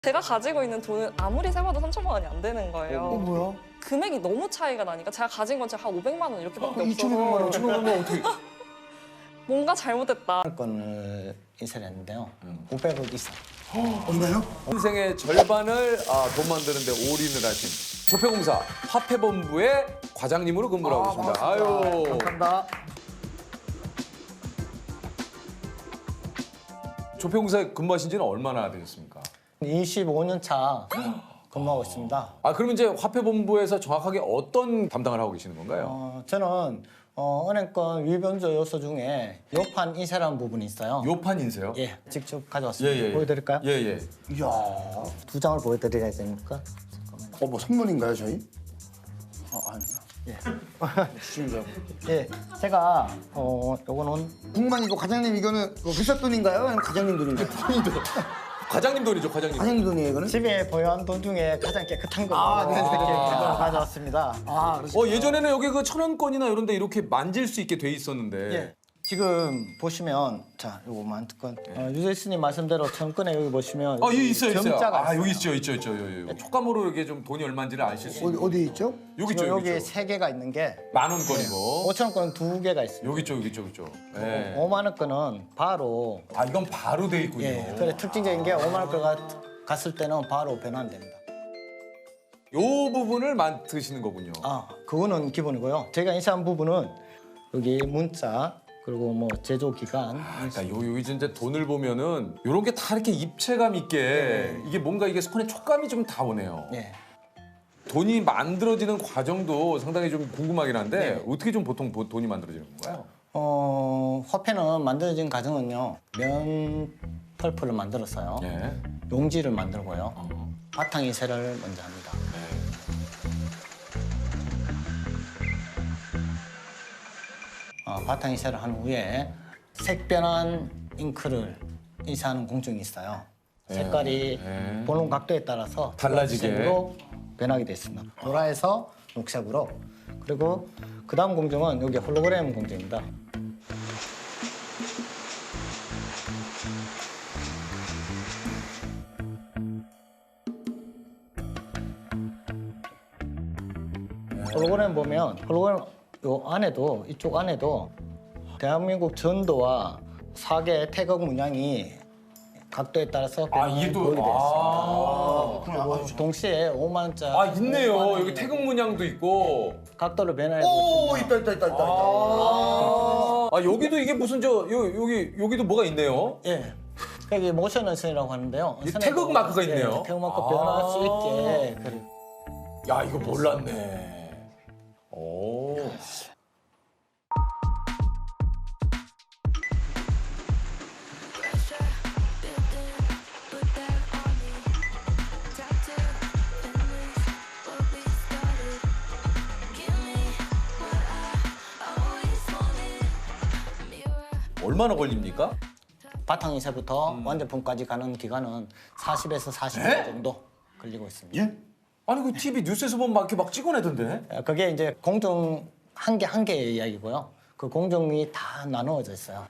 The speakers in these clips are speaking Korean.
제가 가지고 있는 돈은 아무리 세봐도 3천만 원이 안 되는 거예요. 뭐야? 금액이 너무 차이가 나니까 제가 가진 건 제가 한 500만 원 이렇게밖에 2,500만 원, 없어서 2,500만 원 어떻게? 뭔가 잘못됐다. 건을 인쇄했는데요. 500억 이상. 얼마요? 인생의 절반을 돈 만드는데 올인을 하신 조폐공사 화폐본부의 과장님으로 근무를 하고 계십니다. 아유. 감사합니다. 조폐공사에 근무하신 지는 얼마나 되셨습니까? 25년 차 근무하고 있습니다. 그러면 이제 화폐본부에서 정확하게 어떤 담당을 하고 계시는 건가요? 저는 은행권 위변조 요소 중에 요판 인쇄라는 부분이 있어요. 요판 인쇄요? 예, 직접 가져왔습니다. 보여드릴까요? 예. 이야. 두 장을 보여드려야 되니까. 뭐 선물인가요, 저희? 아니요. 예. 주인장. 예, 제가 요거는 궁금한 이거 과장님 이거는 회사 돈인가요? 아니면 과장님 돈인가요? 과장님 돈이죠, 과장님. 과장님 돈이에요, 이거는? 집에 보유한 돈 중에 가장 깨끗한 거 네. 이렇게 가져왔습니다. 예전에는 여기 그 1,000원권이나 이런 데 이렇게 만질 수 있게 돼 있었는데. 예. 지금 보시면 자 요거 만두건 유재수님 말씀대로 1,000건에 여기 보시면 여기 있어요. 점자가 여기 있죠. 촉감으로 이게 좀 돈이 얼마인지를 아실 수 있는. 어디 있죠? 여기 지금 있죠, 여기 여기 있죠. 3개가 있는 게 만 원권이고. 5,000원권은 2개가 있습니다. 여기 있죠. 예. 5만 원권은 바로 이건 바로 돼 있군요. 예. 그래 특징적인 게 5만 원권 갔을 때는 바로 변환됩니다. 요 부분을 만드시는 거군요. 그거는 기본이고요. 제가 인쇄한 부분은 여기 문자 그리고 뭐 제조 기간 그러니까 여기 진짜 돈을 보면은 요런 게 다 이렇게 입체감 있게 이게 뭔가 이게 손에 촉감이 좀 다 오네요. 예. 돈이 만들어지는 과정도 상당히 좀 궁금하긴 한데 어떻게 좀 보통 돈이 만들어지는 건가요? 화폐는 만들어진 과정은요. 면 펄프를 만들었어요. 예. 용지를 만들고요. 바탕 인쇄를 먼저 합니다. 바탕 인쇄를 한 후에 색변환 잉크를 인쇄하는 공정이 있어요. 색깔이 보는 각도에 따라서 달라지게. 녹색으로 변하게 됐습니다. 보라에서 녹색으로. 그리고 그 다음 공정은 여기 홀로그램 공정입니다. 홀로그램 보면 홀로그램 요 안에도 이쪽 안에도 대한민국 전도와 사계 태극 문양이 각도에 따라서 변화를 보이게 되었습니다. 그리고 동시에 5만 원짜리 있네요. 여기 태극 문양도 있고. 각도를 변화해 오, 보시면 있다. 여기도 이게 무슨 여기도 뭐가 있네요. 예. 여기 모션 원선이라고 하는데요. 이 태극 마크가 있네요. 태극 마크 변화할 수 있게 야, 이거 몰랐네. 오. 얼마나 걸립니까? 바탕 인쇄부터 완제품까지 가는 기간은 40에서 40분 정도 걸리고 있습니다. 예? 아니 그 TV 뉴스에서 보면 막 이렇게 막 찍어내던데. 그게 이제 공정 한 개의 이야기고요. 그 공정이 다 나누어져 있어요.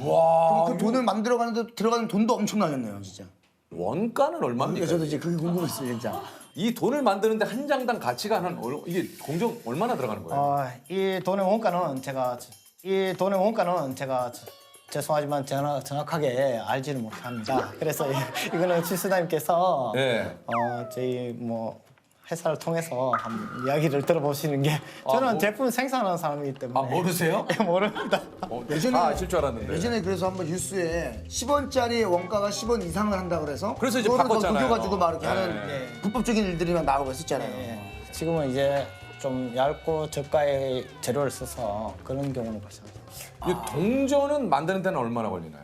와. 그 돈을 만들어가는데 들어가는 돈도 엄청나겠네요, 진짜. 원가는 얼마입니까? 저도 이제 그게 궁금했어요, 진짜. 이 돈을 만드는데 한 장당 가치가 이게 공정 얼마나 들어가는 거예요? 이 돈의 원가는 제가 죄송하지만 정확하게 알지를 못합니다. 그래서 이거는 실수담님께서 네. 저희 뭐 회사를 통해서 한번 이야기를 들어보시는 게 저는 제품 생산하는 사람이기 때문에 모르세요? 모릅니다. 예전에 아실 줄 알았는데. 예전에 그래서 한번 뉴스에 10원짜리 원가가 10원 이상을 한다 그래서 그래서 이제 그거를 더 바꿨잖아요. 녹여가지고 막 이렇게 하는 네. 불법적인 일들이 막 나오고 했었잖아요. 지금은 이제 좀 얇고 저가의 재료를 써서 그런 경우는 발생합니다. 이 동전은 만드는 데는 얼마나 걸리나요?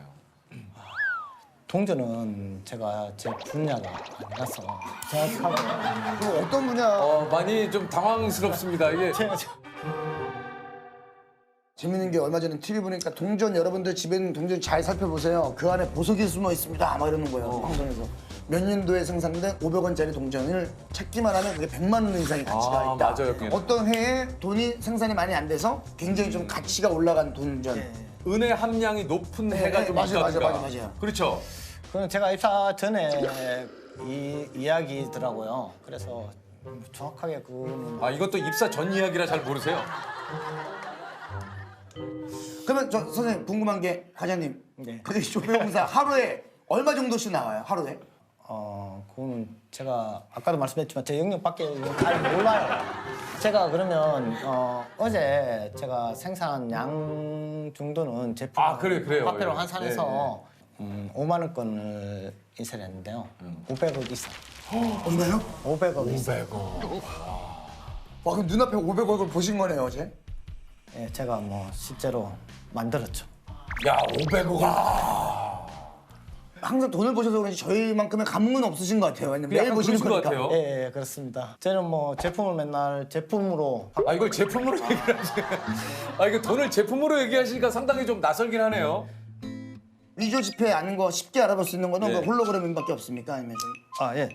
동전은 제가 제 분야가 아니라서 정확하게 그럼 어떤 분야 많이 좀 당황스럽습니다. 이게 재밌는 게 얼마 전에 TV 보니까 동전 여러분들 집에 있는 동전 잘 살펴보세요. 그 안에 보석이 숨어 있습니다. 막 이러는 거예요. 방송에서. 몇 년도에 생산된 500원짜리 동전을 찾기만 하면 그게 100만 원 이상의 가치가 있다. 맞아요. 어떤 해에 돈이 생산이 많이 안 돼서 굉장히 좀 가치가 올라간 동전. 은의 함량이 높은 해가 좀 맞아요, 있다든가. 맞아요. 그렇죠. 그럼 제가 입사 전에 이야기더라고요. 그래서 정확하게 그거는 아 이것도 입사 전 이야기라 잘 모르세요? 그러면 저 선생님 궁금한 게 과장님. 네. 그 조폐공사 하루에 얼마 정도씩 나와요? 하루에? 그거는 제가 아까도 말씀했지만 제 영역밖에 잘 몰라요. 제가 그러면 어제 제가 생산한 양 정도는 제품 그래요. 화폐로 예. 환산해서 5만 원권을 인쇄를 했는데요. 500억 이상. 얼마요? 500억 이상. 와 그럼 눈앞에 500억을 보신 거네요 어제? 예, 제가 뭐 실제로 만들었죠. 야 500억. 항상 돈을 보셔서 그런지 저희만큼의 감흥은 없으신 것 같아요. 왜냐면 매일 약간 보시는 그러신 것 거니까. 같아요. 예, 그렇습니다. 저는 뭐 제품을 맨날 제품으로 아 이걸 제품으로 얘기를 하시네. 아 이거 돈을 제품으로 얘기하시니까 상당히 좀 낯설긴 하네요. 위조 지폐 아닌 거 쉽게 알아볼 수 있는 거는 네. 뭐 홀로그램밖에 없습니까? 아니면 좀 예.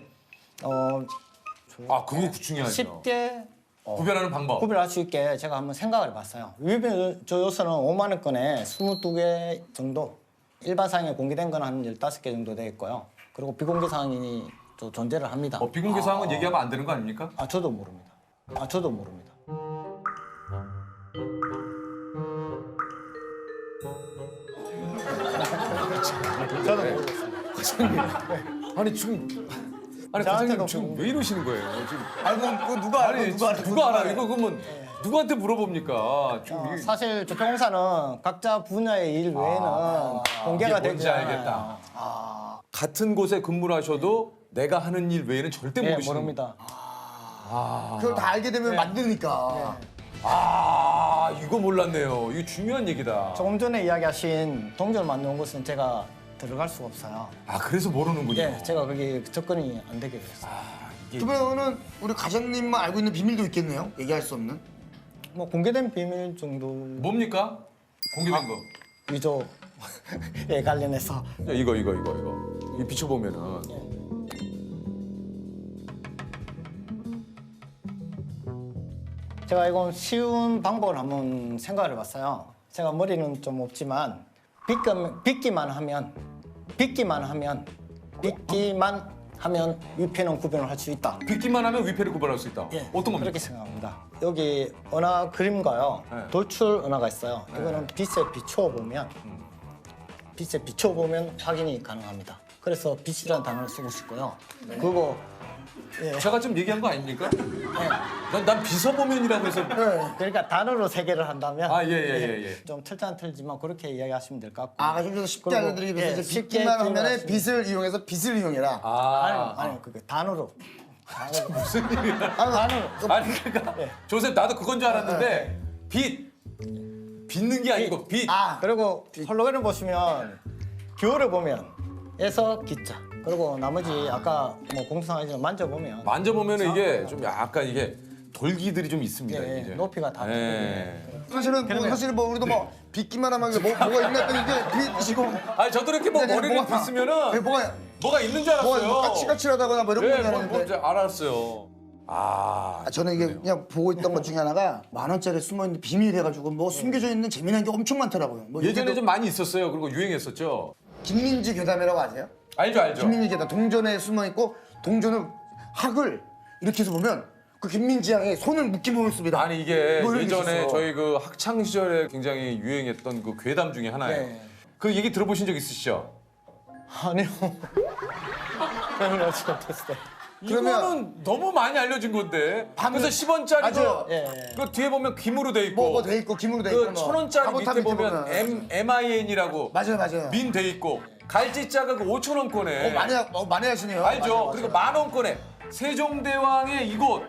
아 그거 중요하죠. 쉽게 구별하는 방법. 구별할 수 있게 제가 한번 생각을 해봤어요. 위조 요소는 5만 원권에 22개 정도, 일반 사항에 공개된 건 한 15개 정도 되어 있고요. 그리고 비공개 사항이 또 존재를 합니다. 비공개 사항은 얘기하면 안 되는 거 아닙니까? 저도 모릅니다. 저도 모릅니다. 저도 모르겠어요. 아니 지금 아니 저한테도 과장님 지금 왜 이러시는 거예요? 지금 알고 그 누가 알고 아니 누가 알아? 이거 그러면 누구한테 물어봅니까? 지금 이게 사실 조폐공사는 각자 분야의 일 외에는 공개가 이게 뭔지 되지 않아요. 알겠다. 같은 곳에 근무를 하셔도 내가 하는 일 외에는 절대 예, 모르시는. 모릅니다. 그걸 다 알게 되면 만드니까. 아 이거 몰랐네요. 이거 중요한 얘기다. 조금 전에 이야기하신 동전을 만드는 곳은 제가 들어갈 수가 없어요. 아 그래서 모르는군요. 예, 제가 거기 접근이 안 되게 됐어요. 그러면은 우리 과장님만 알고 있는 비밀도 있겠네요. 얘기할 수 없는. 뭐 공개된 비밀 정도 뭡니까? 공개된 거. 위조에 관련해서 야, 이거 비춰보면은 제가 이건 쉬운 방법을 한번 생각을 해봤어요. 제가 머리는 좀 없지만 빗기만 하면 위패는 구별을 할 수 있다. 빗기만 하면 위패를 구별할 수 있다. 어떤 겁니까? 그렇게 생각합니다. 여기 은하 그림과요. 네. 돌출 은하가 있어요. 이거는 빛에 비춰보면 확인이 가능합니다. 그래서 빛이라는 단어를 쓰고 싶고요. 그리고 제가 지금 얘기한 거 아닙니까? 난 비서보면이라고 해서 그러니까 단어로 세 개를 한다면 예. 좀 틀자는 틀지만 그렇게 이야기하시면 될 것 같고. 좀 더 쉽게 그리고, 알려드리기 위해서 예, 이제 쉽게 빗기만 하면은 질문하시면 빛을 이용해서 빛을 이용해라. 아니 그게 단어로. 무슨 일이야? 단어로. 아니 그러니까 조셉 나도 그건 줄 알았는데 빗는 게 아니고 빛. 그리고 홀로그램 보시면 기호를 보면 에서 기자. 그리고 나머지 아까 뭐 공수상하지만 만져보면 이게 좀 약간 이게 돌기들이 좀 있습니다. 예, 이제. 높이가 다 사실은 뭐 우리도 뭐 빗기만 하면 뭐가 있나 했더니 이게 빛이고. 아니 저도 이렇게 뭐 머리를 뭐가- 빗으면은 뭐가 있는 줄 알았어요. 뭐가 까칠까칠하다거나 뭐 이런 거 뭐 하는데. 이제 알았어요. 저는 이게 그냥 보고 있던 것 중에 하나가 10,000원짜리 숨어있는 비밀 해가지고 뭐 숨겨져 있는 재미난 게 엄청 많더라고요. 뭐 예전에 여기도 좀 많이 있었어요. 그리고 유행했었죠. 김민지 괴담이라고 아세요? 알죠. 김민지 괴담 동전에 숨어있고 동전을 학을 이렇게 해서 보면 그 김민지 양의 손을 묶기만 습니다. 아니 이게 뭐 이런 게 예전에 있었어. 저희 그 학창 시절에 굉장히 유행했던 그 괴담 중에 하나예요. 네. 그 얘기 들어보신 적 있으시죠? 아니요. 그러면 어찌 못했어요. 이거는 너무 많이 알려진 건데. 그래서 10원짜리도 맞아요. 예. 뒤에 보면 김으로 돼 있고 뭐 돼 있고 김으로 돼 그 있고 뭐. 1,000원짜리 가보탑 밑에 보면 MIN이라고 맞아요. 민 돼 있고 갈지자가 그 5,000원권에 많이 하시네요. 알죠? 그리고 10,000원권에 세종대왕의 이곳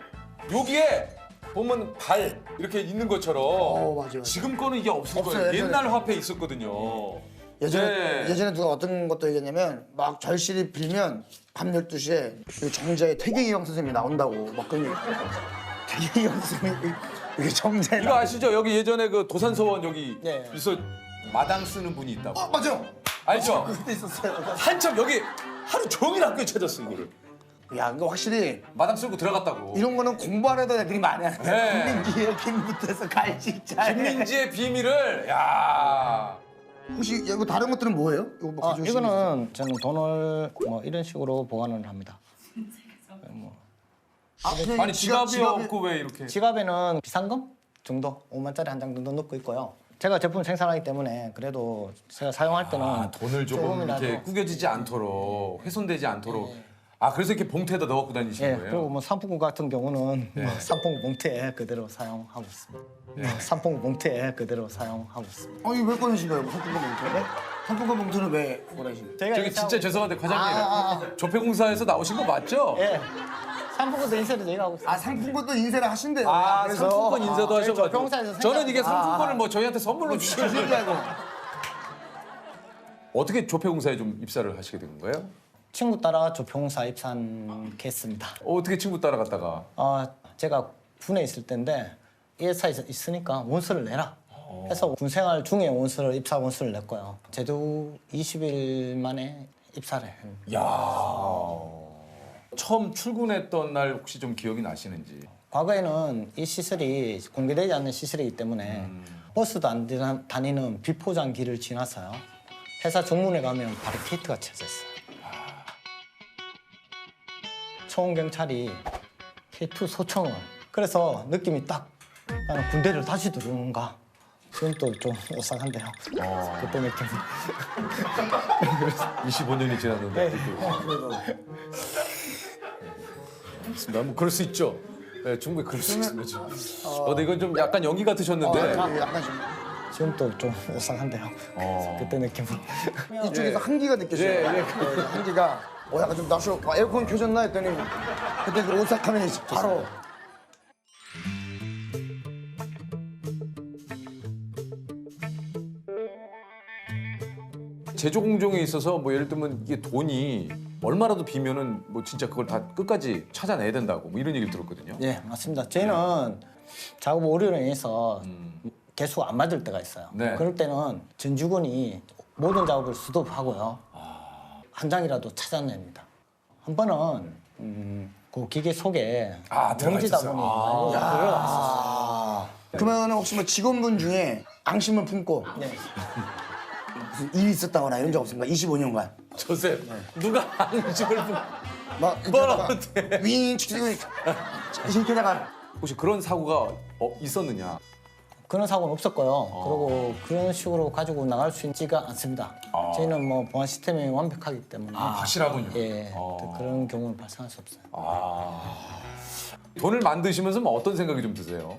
여기에 보면 발 이렇게 있는 것처럼 맞아요. 지금 거는 이게 없을 없어요, 거예요. 예전에. 옛날 화폐 있었거든요. 예전에 누가 어떤 것도 얘기했냐면 막 절실히 빌면 밤 12시에 그 정자의 태계기영 선생님이 나온다고 막 그런 얘기. 태계기영 선생님이 이게 정자에 이거 아시죠? 여기 예전에 그 도산서원 여기 네. 있어 마당 쓰는 분이 있다고. 맞아요. 알죠? 그때 있었어요. 한참 여기 하루 종일 학교에 찾았어 이거를. 야, 이거 확실히 마당 쓸고 들어갔다고. 이런 거는 공부 안 해도 애들이 많이 하는 거야. 네. 김민기의 김부터해서 갈직자. 김민지의 비밀을 야. 혹시 이거 다른 것들은 뭐예요? 이거 뭐 가져오신 거 있어요? 이거는 저는 돈을 뭐 이런 식으로 보관을 합니다. 아니 지갑이 없고 왜 이렇게? 지갑에는 비상금 정도 5만짜리 한 장 정도 넣고 있고요. 제가 제품 생산하기 때문에 그래도 제가 사용할 때는 돈을 조금 조금이라도, 이렇게 구겨지지 않도록 훼손되지 않도록. 아 그래서 이렇게 봉투에다 넣어갖고 다니시는 예, 거예요? 그리고 뭐 상품권 같은 경우는 뭐 상품권 봉투에 그대로 사용하고 있습니다. 상품권 봉투에 그대로 사용하고 있습니다. 아니 왜 꺼내신 거예요? 상품권 봉투를? 상품권 봉투는 왜 꺼내신 거예요? 저희가 저기 진짜 죄송한데 과장님 아. 조폐공사에서 나오신 거 맞죠? 예, 상품권도 인쇄를 저희가 하고 있습니다. 아 상품권도 인쇄를 하신대요. 아 그래서 상품권 인쇄도 하셔가지고 조폐공사에서 저는 이게 생각한- 상품권을 뭐 저희한테 선물로 주시는 주신 줄 알고. 어떻게 조폐공사에 좀 입사를 하시게 된 거예요? 친구 따라 조폐공사 입사한 케이스입니다. 어떻게 친구 따라갔다가 제가 군에 있을 때인데 이 회사에 있으니까 원서를 내라 해서 군생활 중에 원서를 입사 원서를 냈고요. 제도 20일 만에 입사를 했습니다. 야 처음 출근했던 날 혹시 좀 기억이 나시는지? 과거에는 이 시설이 공개되지 않는 시설이기 때문에 버스도 안 다니는 비포장 길을 지나서요. 회사 정문에 가면 바리케이트가 쳐져 있어요. 초원경찰이 K2 소청을 그래서 느낌이 딱 나는 군대를 다시 들어오는가 지금 또 좀 오싹한데요. 그때 느낌. 25년이 지났는데 그렇습니다. 뭐 그럴 수 있죠. 네, 충분히 그럴 수 있습니다. 근데 이건 좀 약간 연기 같으셨는데 약간 좀 지금 또 좀 오싹한데요. 그때 느낌. 이쪽에서 한기가 느껴져요. 예, 예. 네, 한기가 약간 좀 나쇼 에어컨 켜졌나 했더니 그때 그 오싹하면 바로 제조 공정에 있어서 뭐 예를 들면 이게 돈이 얼마라도 비면은 뭐 진짜 그걸 다 끝까지 찾아내야 된다고 뭐 이런 얘기를 들었거든요. 예, 맞습니다. 저희는 작업 오류로 인해서 개수가 안 맞을 때가 있어요. 네. 그럴 때는 전직원이 모든 작업을 스톱하고요. 한 장이라도 찾아냅니다. 한 번은 그 기계 속에 들어가 먼지다 있었어요. 보니 들어갔어요. 그러면 혹시 뭐 직원분 중에 앙심을 품고 네. 무슨 일이 있었다거나 이런 적 없습니까? 25년간 조셉 누가 안심을 막 이렇게 뭐라 하다가 어때? 윙 치고 이렇게 다가 혹시 그런 사고가 있었느냐? 그런 사고는 없었고요. 그리고 그런 식으로 가지고 나갈 수 있지가 않습니다. 저희는 뭐 보안 시스템이 완벽하기 때문에 확실하군요. 예, 그런 경우는 발생할 수 없어요. 돈을 만드시면서 뭐 어떤 생각이 좀 드세요?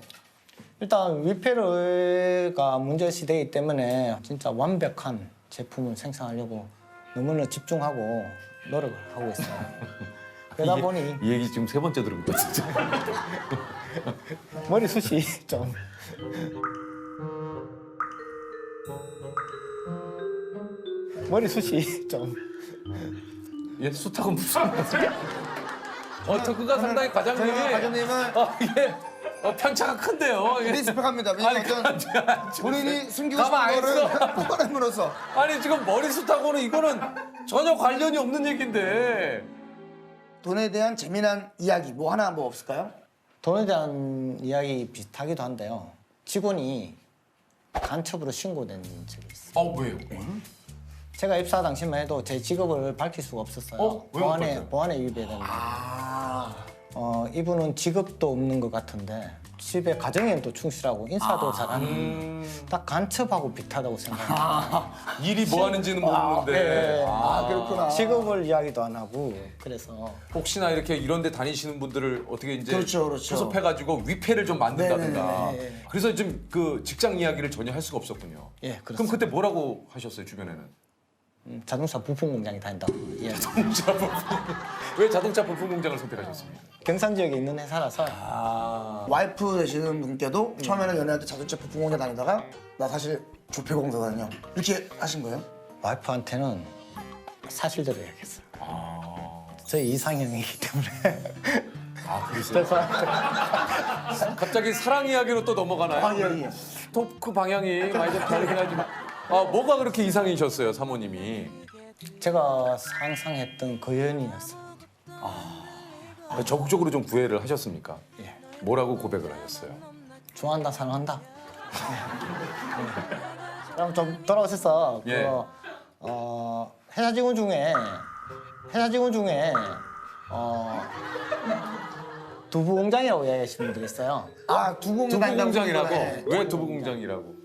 일단 위패가 문제시되기 때문에 진짜 완벽한 제품을 생산하려고 너무나 집중하고 노력을 하고 있어요. 그러다 보니 이 얘기 지금 세 번째 들은 것 같은데. 머리숱이 좀 머리숱이 좀 얘 숱하고 무슨 토크가 상당히 과장님이 과장님은 이게 편차가 큰데요. 이게. 리스펙합니다. 왜냐면 어떤 본인이 숨기고 싶은 가만 안 거를 뻔함으로써 아니 지금 머리숱하고는 이거는 전혀 관련이 없는 얘기인데. 돈에 대한 재미난 이야기 뭐 하나 뭐 없을까요? 돈에 대한 이야기 비슷하기도 한데요. 직원이 간첩으로 신고된 적이 있어요. 왜요? 제가 입사 당시만 해도 제 직업을 밝힐 수가 없었어요. 왜못 밝혀요? 보안에 위배되는. 이분은 직업도 없는 것 같은데 집에 가정에도 충실하고 인사도 잘하는 딱 간첩하고 비슷하다고 생각해요. 일이 뭐 하는지는 모르는데. 그렇구나. 직업을 이야기도 안 하고 그래서 혹시나 이렇게 이런 데 다니시는 분들을 어떻게 이제 그렇죠. 수습해가지고 위패를 좀 만든다든가. 네네네. 그래서 좀 그 직장 이야기를 전혀 할 수가 없었군요. 예, 그럼 그렇습니다. 그때 뭐라고 하셨어요, 주변에는? 자동차 부품 공장에 다닌다고. 예. 자동차 부품. 왜 자동차 부품 공장을 선택하셨습니까? 경산 지역에 있는 회사라서 와이프 되시는 분께도 처음에는 연애할 때 자동차 부품 공장 다니다가 나 사실 조폐공사거든요. 이렇게 하신 거예요? 와이프한테는 사실대로 얘기했어요. 저희 이상형이기 때문에 그러세요? 갑자기 사랑 이야기로 또 넘어가나요? 예. 토크 방향이 많이 좀 다르긴 하지만 뭐가 그렇게 이상이셨어요, 사모님이? 제가 상상했던 그 연인이었어요. 적극적으로 좀 구애를 하셨습니까? 예. 뭐라고 고백을 하셨어요? 좋아한다, 사랑한다. 그럼 좀 돌아오셔서 예. 회사 직원 중에 두부 공장이라고 이야기하시는 분들이 있어요. 아, 두부 두부공장 공장이라고? 네. 왜 두부 공장이라고?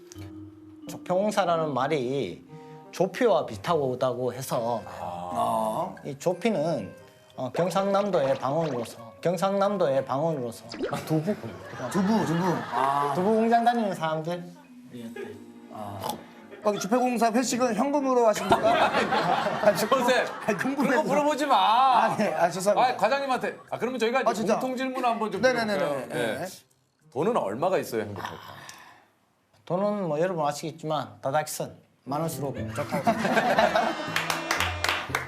조폐공사라는 말이 조피와 비슷하다고 해서 이 조피는 경상남도의 방언으로서 두부 두부 공장 다니는 사람들 거기 주폐공사 회식은 현금으로 하십니까? 선생, 아니, 그런 궁금해서. 거 물어보지 마. 아, 네. 아, 죄송합니다. 아, 과장님한테. 아, 그러면 저희가 이제 진짜? 공통 질문 한번 좀 네네네네. 드려볼까요? 네. 돈은 얼마가 있어야 행복할까? 돈은 뭐 여러분 아시겠지만 다닥선 많을수록 좋다고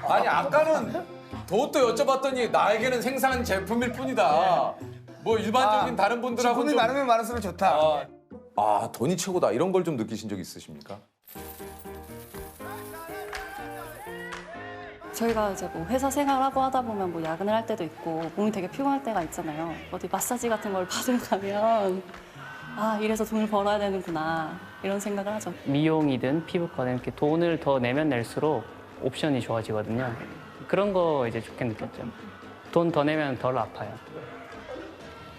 아니, 아까는 그것도 여쭤봤더니 나에게는 생산 제품일 뿐이다. 뭐 일반적인 다른 분들하고 제품이 좀 많으면 많을수록 좋다. 돈이 최고다. 이런 걸 좀 느끼신 적 있으십니까? 저희가 이제 뭐 회사 생활하고 하다 보면 뭐 야근을 할 때도 있고 몸이 되게 피곤할 때가 있잖아요. 어디 마사지 같은 걸 받으러 가면 아 이래서 돈을 벌어야 되는구나 이런 생각을 하죠. 미용이든 피부과든 이렇게 돈을 더 내면 낼수록 옵션이 좋아지거든요. 그런 거 이제 좋게 느꼈죠. 돈 더 내면 덜 아파요.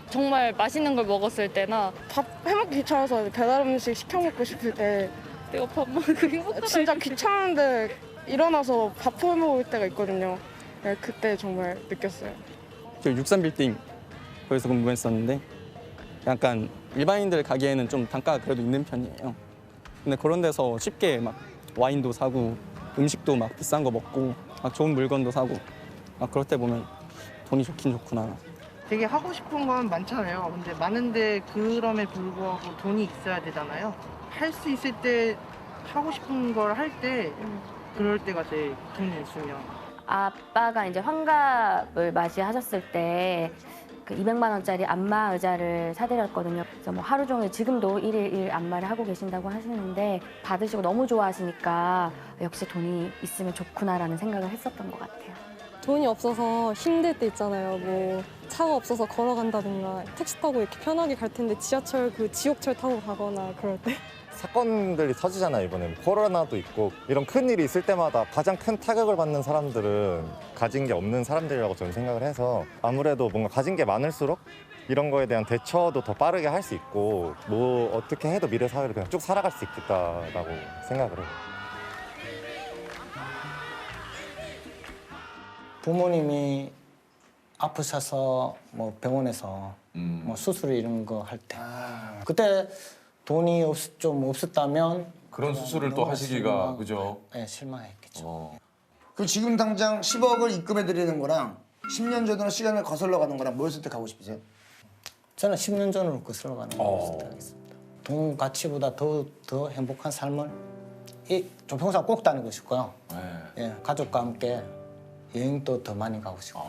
정말 맛있는 걸 먹었을 때나 밥 해먹기 귀찮아서 배달 음식 시켜 먹고 싶을 때 내가 밥 먹고 행복하다. 진짜 귀찮은데 일어나서 밥 해 먹을 때가 있거든요. 네, 그때 정말 느꼈어요. 저 63빌딩 거기서 공부했었는데 약간 일반인들 가기에는 좀 단가가 그래도 있는 편이에요. 근데 그런 데서 쉽게 막 와인도 사고 음식도 막 비싼 거 먹고 막 좋은 물건도 사고 막 그럴 때 보면 돈이 좋긴 좋구나. 되게 하고 싶은 건 많잖아요. 근데 많은데 그럼에 불구하고 돈이 있어야 되잖아요. 할 수 있을 때 하고 싶은 걸 할 때 그럴 때가 제일 돈이 있으면. 아빠가 이제 환갑을 맞이하셨을 때 그 200만 원짜리 안마 의자를 사드렸거든요. 그래서 뭐 하루 종일 지금도 일일 안마를 하고 계신다고 하시는데 받으시고 너무 좋아하시니까 역시 돈이 있으면 좋구나라는 생각을 했었던 것 같아요. 돈이 없어서 힘들 때 있잖아요. 뭐 차가 없어서 걸어간다든가 택시 타고 이렇게 편하게 갈 텐데 지하철 그 지옥철 타고 가거나 그럴 때. 사건들이 터지잖아요. 이번에 코로나도 있고 이런 큰 일이 있을 때마다 가장 큰 타격을 받는 사람들은 가진 게 없는 사람들이라고 저는 생각을 해서 아무래도 뭔가 가진 게 많을수록 이런 거에 대한 대처도 더 빠르게 할 수 있고 뭐 어떻게 해도 미래 사회를 그냥 쭉 살아갈 수 있겠다라고 생각을 해요. 부모님이 아프셔서 뭐 병원에서 뭐 수술 이런 거 할 때 그때 돈이 좀 없었다면 그런 수술을 또 하시기가 그죠? 네, 실망했겠죠. 그럼 지금 당장 10억을 입금해 드리는 거랑 10년 전으로 시간을 거슬러 가는 거랑 뭘 선택하고 싶으세요? 저는 10년 전으로 거슬러 가는 걸 선택하겠습니다. 돈 가치보다 더 행복한 삶을 이 조평사 꼭 다니고 싶고요. 예, 가족과 함께 여행도 더 많이 가고 싶고.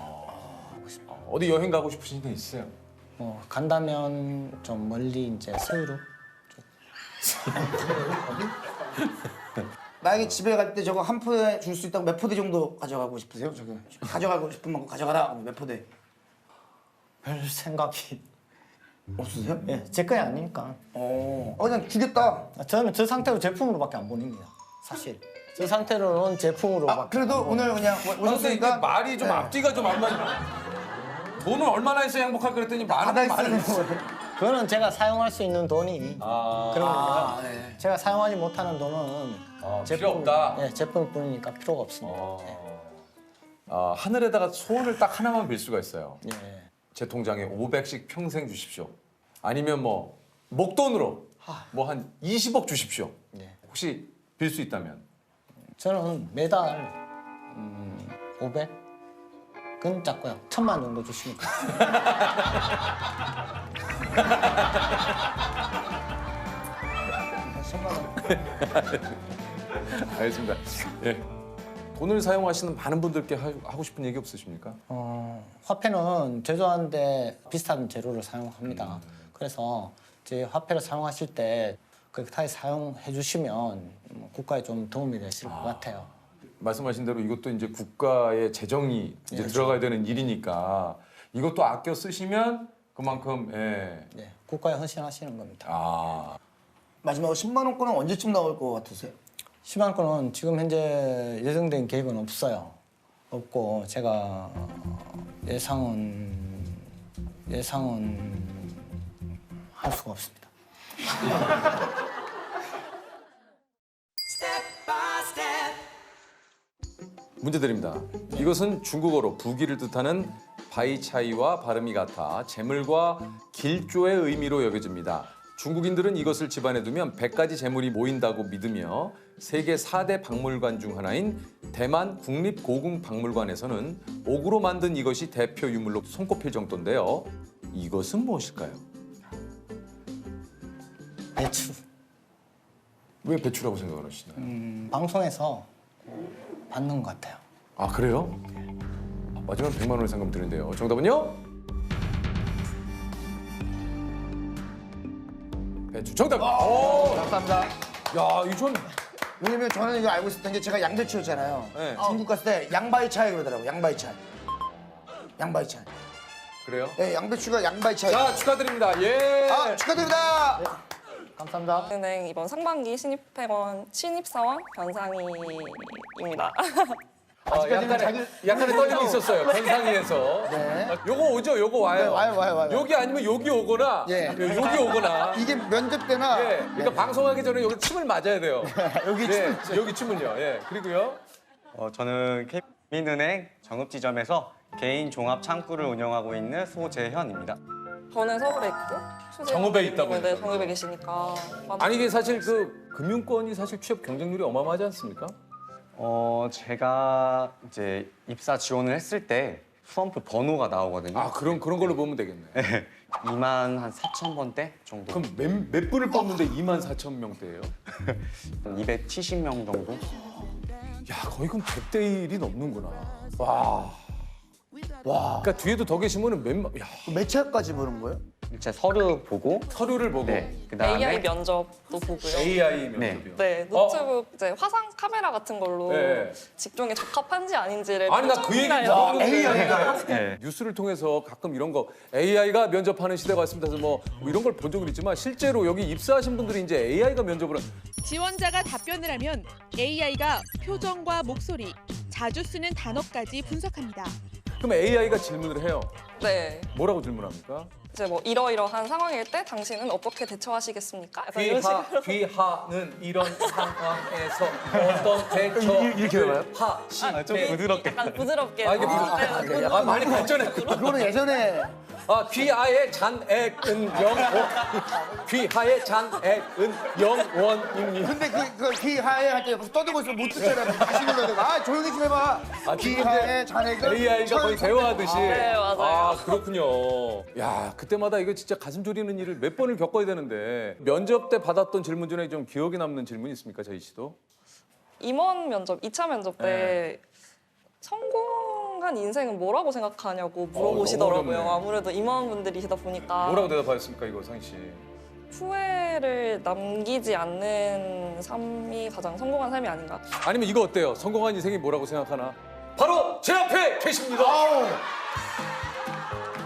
어디 여행 가고 싶으신 데 있어요? 뭐 간다면 좀 멀리 이제 서유로. 나에게 집에 갈 때 저거 한 포대 줄 수 있다고 몇 포대 정도 가져가고 싶으세요? 저거 가져가고 싶은 만큼 가져가라. 몇 포대? 별 생각이 없으세요? 예, 제 거야 아니니까. 그냥 주겠다. 저는 저 상태로 제품으로밖에 안 보냅니다. 사실 저 상태로는 제품으로밖에. 그래도 오늘 그냥 근데 이게 오셨으니까 말이 좀 네. 앞뒤가 좀 안 맞아. 돈을 얼마나 있어야 행복할 그랬더니 바다에 많은 쓰는 거예요. 그거는 제가 사용할 수 있는 돈이 그런 거고요. 네. 제가 사용하지 못하는 돈은 필요 없다. 예, 제품뿐이니까 필요가 없습니다. 하늘에다가 소원을 딱 하나만 빌 수가 있어요. 예. 제 통장에 500씩 평생 주십시오. 아니면 뭐 목돈으로 뭐 한 20억 주십시오. 예. 혹시 빌 수 있다면? 저는 매달 500은 작고요. 1000만 정도 주시면 돼요. 알겠습니다. 예. 돈을 사용하시는 많은 분들께 하고 싶은 얘기 없으십니까? 화폐는 제조하는데 비슷한 재료를 사용합니다. 그래서 제 화폐를 사용하실 때 그렇게 사용해 주시면 국가에 좀 도움이 되실 것 같아요. 말씀하신 대로 이것도 이제 국가의 재정이 이제 들어가야 되는 일이니까 이것도 아껴 쓰시면 그만큼 네, 국가에 헌신하시는 겁니다. 마지막으로 10만 원권은 언제쯤 나올 것 같으세요? 10만 원은 지금 현재 예정된 계획은 없어요. 없고 제가 예상은 예상은 할 수가 없습니다. 문제 드립니다. 이것은 중국어로 부기를 뜻하는 바이차이와 발음이 같아 재물과 길조의 의미로 여겨집니다. 중국인들은 이것을 집안에 두면 100가지 재물이 모인다고 믿으며 세계 4대 박물관 중 하나인 대만 국립고궁박물관에서는 옥으로 만든 이것이 대표 유물로 손꼽힐 정도인데요. 이것은 무엇일까요? 배추. 왜 배추라고 생각하시나요? 방송에서 받는 것 같아요. 아 그래요? 마지막 100만 원을 상금 드는데요. 정답은요? 배추 정답. 오, 감사합니다. 야, 이전 왜냐면 저는 이거 알고 있었던 게 제가 양배추였잖아요. 네. 중국 갔을 때 양바이차이 그러더라고. 양바이차이. 양바이차이. 그래요? 네, 양배추가 양바이차이. 자, 축하드립니다. 예. 아, 축하드립니다. 감사합니다. 은행 이번 상반기 신입사원 변상희입니다. 약간의 떨림이 있었어요. 변상위에서. 네. 요거 오죠? 요거 와요. 네, 와요. 여기 아니면 여기 오거나 예. 여기 오거나. 이게 면접 때나 예. 그러니까 방송하기 전에 여기 침을 맞아야 돼요. 여기 예. 여기 침은요. 예. 그리고요. 저는 KB민은행 정읍지점에서 개인 종합 창구를 운영하고 있는 소재현입니다. 저는 서울에 있고 정읍에 있다고 네, 했잖아요. 정읍에 계시니까. 아니 이게 사실 그 금융권이 사실 취업 경쟁률이 어마어마하지 않습니까? 제가 이제 입사 지원을 했을 때 수험표 번호가 나오거든요. 아, 그런 걸로 보면 되겠네. 2만 한 4천 번대 정도. 그럼 몇 분을 뽑는데 24,000명대예요? 270명 정도? 야, 거의 그럼 100대 1이 넘는구나. 와. 그러니까 뒤에도 더 계시면은 야, 몇 차까지 보는 거예요? 제 서류 보고 서류를 보고 네, 그다음에 AI 면접도 보고요. AI 면접이요. 네, 노트북 이제 화상 카메라 같은 걸로 네. 직종에 적합한지 아닌지를 아니 나 그 얘기 판정해요. 들었는데 네. 뉴스를 통해서 가끔 이런 거 AI가 면접하는 시대가 왔습니다. 그래서 뭐 이런 걸 본 적은 있지만 실제로 여기 입사하신 분들이 이제 AI가 면접을 지원자가 답변을 하면 AI가 표정과 목소리, 자주 쓰는 단어까지 분석합니다. 그럼 AI가 질문을 해요. 네. 뭐라고 질문합니까? 이제 뭐 이러이러한 상황일 때 당신은 어떻게 대처하시겠습니까? 약간 이런 식으로. 귀하는 이런 상황에서 어떤 대처 이렇게 나와요? 좀 부드럽게. 약간 부드럽게. 아, 이게 많이 발전했고. 그거는 예전에 귀하의 잔액은 귀하의 잔액은 영원입니다. 근데 그 귀하에 할 때 떠들고 있으면 못 듣잖아요. 다시 눌러야 되고. 아, 조용히 좀 해봐. 귀하에 잔액은 AI가 거의 대화하듯이. 네, 맞아요. 아, 그렇군요. 야, 그때마다 이거 진짜 가슴 졸이는 일을 몇 번을 겪어야 되는데 면접 때 받았던 질문 중에 좀 기억에 남는 질문이 있습니까, 저희 씨도? 임원 면접, 2차 면접 때 성공한 인생은 뭐라고 생각하냐고 물어보시더라고요. 어렵네. 아무래도 임원분들이시다 보니까 뭐라고 대답하셨습니까, 이거 상희 씨? 후회를 남기지 않는 삶이 가장 성공한 삶이 아닌가. 아니면 이거 어때요? 성공한 인생이 뭐라고 생각하나? 바로 제 앞에 계십니다.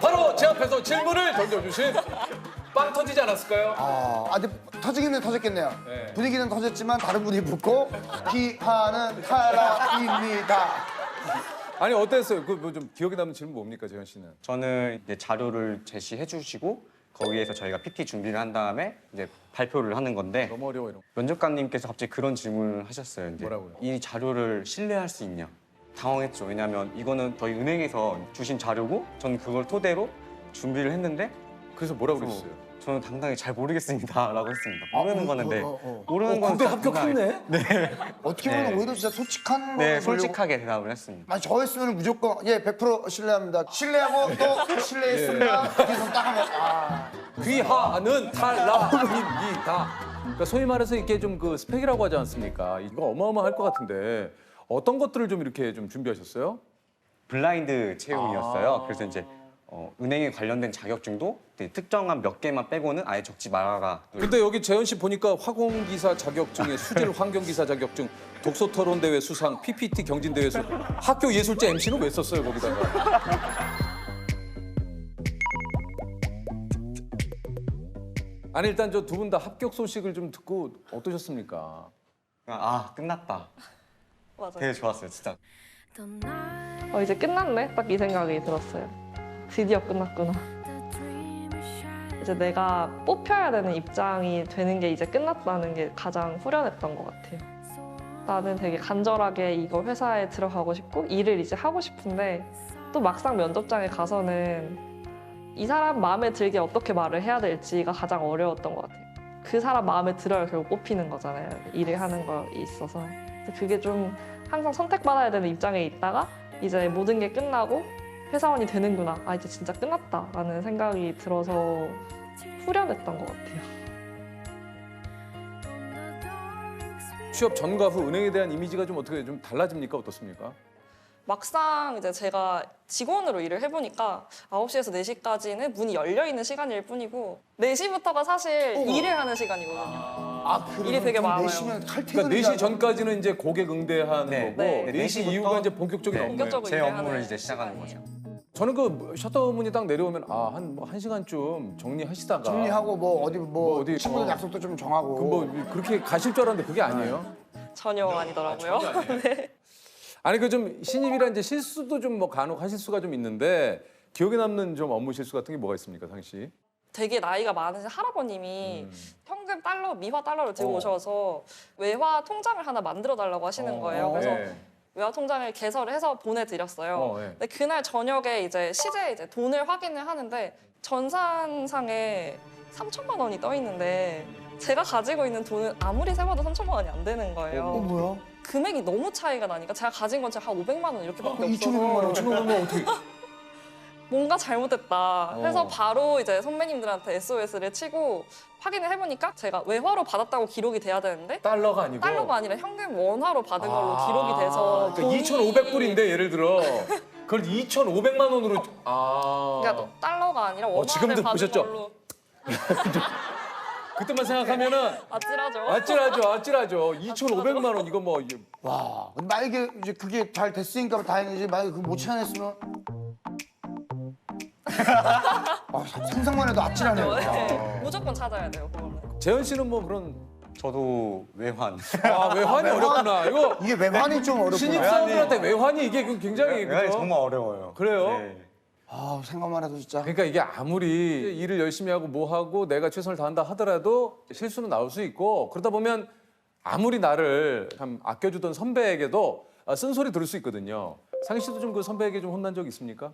바로 제 앞에서 질문을 던져주신 빵 터지지 않았을까요? 근데 터지기는 터졌겠네요. 네. 분위기는 터졌지만 다른 분이 붙고 귀하는 탈락입니다. 아니 어땠어요? 그 뭐 좀 기억에 남는 질문 뭡니까, 재현 씨는? 저는 이제 자료를 제시해 주시고 거기에서 저희가 PT 준비를 한 다음에 이제 발표를 하는 건데 너무 어려워 이런 거. 면접관님께서 갑자기 그런 질문을 하셨어요. 이제 뭐라고요? 이 자료를 신뢰할 수 있냐? 당황했죠. 왜냐하면 이거는 저희 은행에서 주신 자료고 저는 그걸 토대로 준비를 했는데 그래서 뭐라고 그랬어요? 저는 당당히 잘 모르겠습니다라고 했습니다. 모르는 거는데 모르는 근데 건 합격했네? 어떻게 보면 네. 오히려 진짜 솔직한 네, 거 솔직하게 대답을 했습니다. 아니 저였으면 무조건 100% 신뢰합니다. 신뢰하고 또 신뢰했습니다. 이렇게 손 딱 하면 귀하는 탈락입니다. 그러니까 소위 말해서 이게 좀 그 스펙이라고 하지 않습니까? 이거 어마어마할 것 같은데 어떤 것들을 좀 이렇게 좀 준비하셨어요? 블라인드 채용이었어요. 그래서 이제 은행에 관련된 자격증도 특정한 몇 개만 빼고는 아예 적지 말아라. 근데 여기 재현 씨 보니까 화공기사 자격증에 수질 환경기사 자격증, 독서 토론 대회 수상, PPT 경진 대회 수, 학교 예술제 MC는 왜 썼어요 거기다가? 아니 일단 저 두 분 다 합격 소식을 좀 듣고 어떠셨습니까? 끝났다. 맞아요. 되게 좋았어요, 진짜. 이제 끝났네? 딱 이 생각이 들었어요. 드디어 끝났구나. 이제 내가 뽑혀야 되는 입장이 되는 게 이제 끝났다는 게 가장 후련했던 것 같아요. 나는 되게 간절하게 이거 회사에 들어가고 싶고 일을 이제 하고 싶은데 또 막상 면접장에 가서는 이 사람 마음에 들게 어떻게 말을 해야 될지가 가장 어려웠던 것 같아요. 그 사람 마음에 들어야 결국 뽑히는 거잖아요. 일을 하는 거에 있어서. 그게 좀 항상 선택받아야 되는 입장에 있다가 이제 모든 게 끝나고 회사원이 되는구나. 아 이제 진짜 끝났다라는 생각이 들어서 후련했던 것 같아요. 취업 전과 후 은행에 대한 이미지가 좀 어떻게 좀 달라집니까? 어떻습니까? 막상 이제 제가 직원으로 일을 해보니까 9시에서 4시까지는 문이 열려있는 시간일 뿐이고 4시부터가 사실 일을 하는 시간이거든요. 일이 되게 많아요. 4시면 그러니까 4시 전까지는 이제 고객 응대하는 거고 네. 4시 이후가 이제 본격적인 업무예요. 본격적으로 제 일을 업무를 하는 이제 시작하는 거죠. 저는 그 셔터 문이 딱 내려오면 한 시간쯤 정리하시다가 정리하고 뭐 어디 어디, 친구들 약속도 좀 정하고. 뭐 그렇게 가실 줄 알았는데 그게 아니에요. 전혀 아니더라고요. 네. 아니 그 좀 신입이라 이제 실수도 좀 뭐 간혹 하실 수가 좀 있는데 기억에 남는 좀 업무 실수 같은 게 뭐가 있습니까, 상희 씨? 되게 나이가 많으신 할아버님이 현금 달러, 미화 달러를 들고 오셔서 외화 통장을 하나 만들어 달라고 하시는 거예요. 그래서 네. 외화 통장을 개설을 해서 보내드렸어요. 네. 근데 그날 저녁에 이제 시제 이제 돈을 확인을 하는데 전산상에 3천만 원이 떠 있는데 제가 가지고 있는 돈은 아무리 세봐도 3천만 원이 안 되는 거예요. 뭐야? 금액이 너무 차이가 나니까 제가 가진 건 제가 한 500만 원 이렇게밖에 2,500만 원, 없어서 2,500만 원 어떻게? 뭔가 잘못됐다. 그래서 바로 이제 선배님들한테 SOS를 치고 확인을 해보니까 제가 외화로 받았다고 기록이 돼야 되는데 달러가 아니고 달러가 아니라 현금 원화로 받은 걸로 기록이 돼서 그러니까 2,500불인데 예를 들어 그걸 2,500만 원으로 그러니까 달러가 아니라 원화를 지금도 받은 보셨죠? 걸로 그때만 생각하면은 아찔하죠. 아찔하죠. 2,500만 원 이거 뭐 이게 와, 근데 만약에 이제 그게 잘 됐으니까 다행이지. 만약에 그거 못 찾아냈으면. 상상만 해도 아찔하네요. 네. 무조건 찾아야 돼요. 그거는. 재현 씨는 뭐 그런 저도 외환. 외환이 어렵구나. 이거 이게 외환이 좀 어렵구나. 신입사원들한테 외환이 이게 굉장히 외환이 그죠? 정말 어려워요. 그래요? 네. 생각만 해도 진짜. 그러니까 이게 아무리 일을 열심히 하고 뭐 하고 내가 최선을 다한다 하더라도 실수는 나올 수 있고 그러다 보면 아무리 나를 참 아껴주던 선배에게도 쓴소리 들을 수 있거든요. 상희 씨도 좀 그 선배에게 좀 혼난 적 있습니까?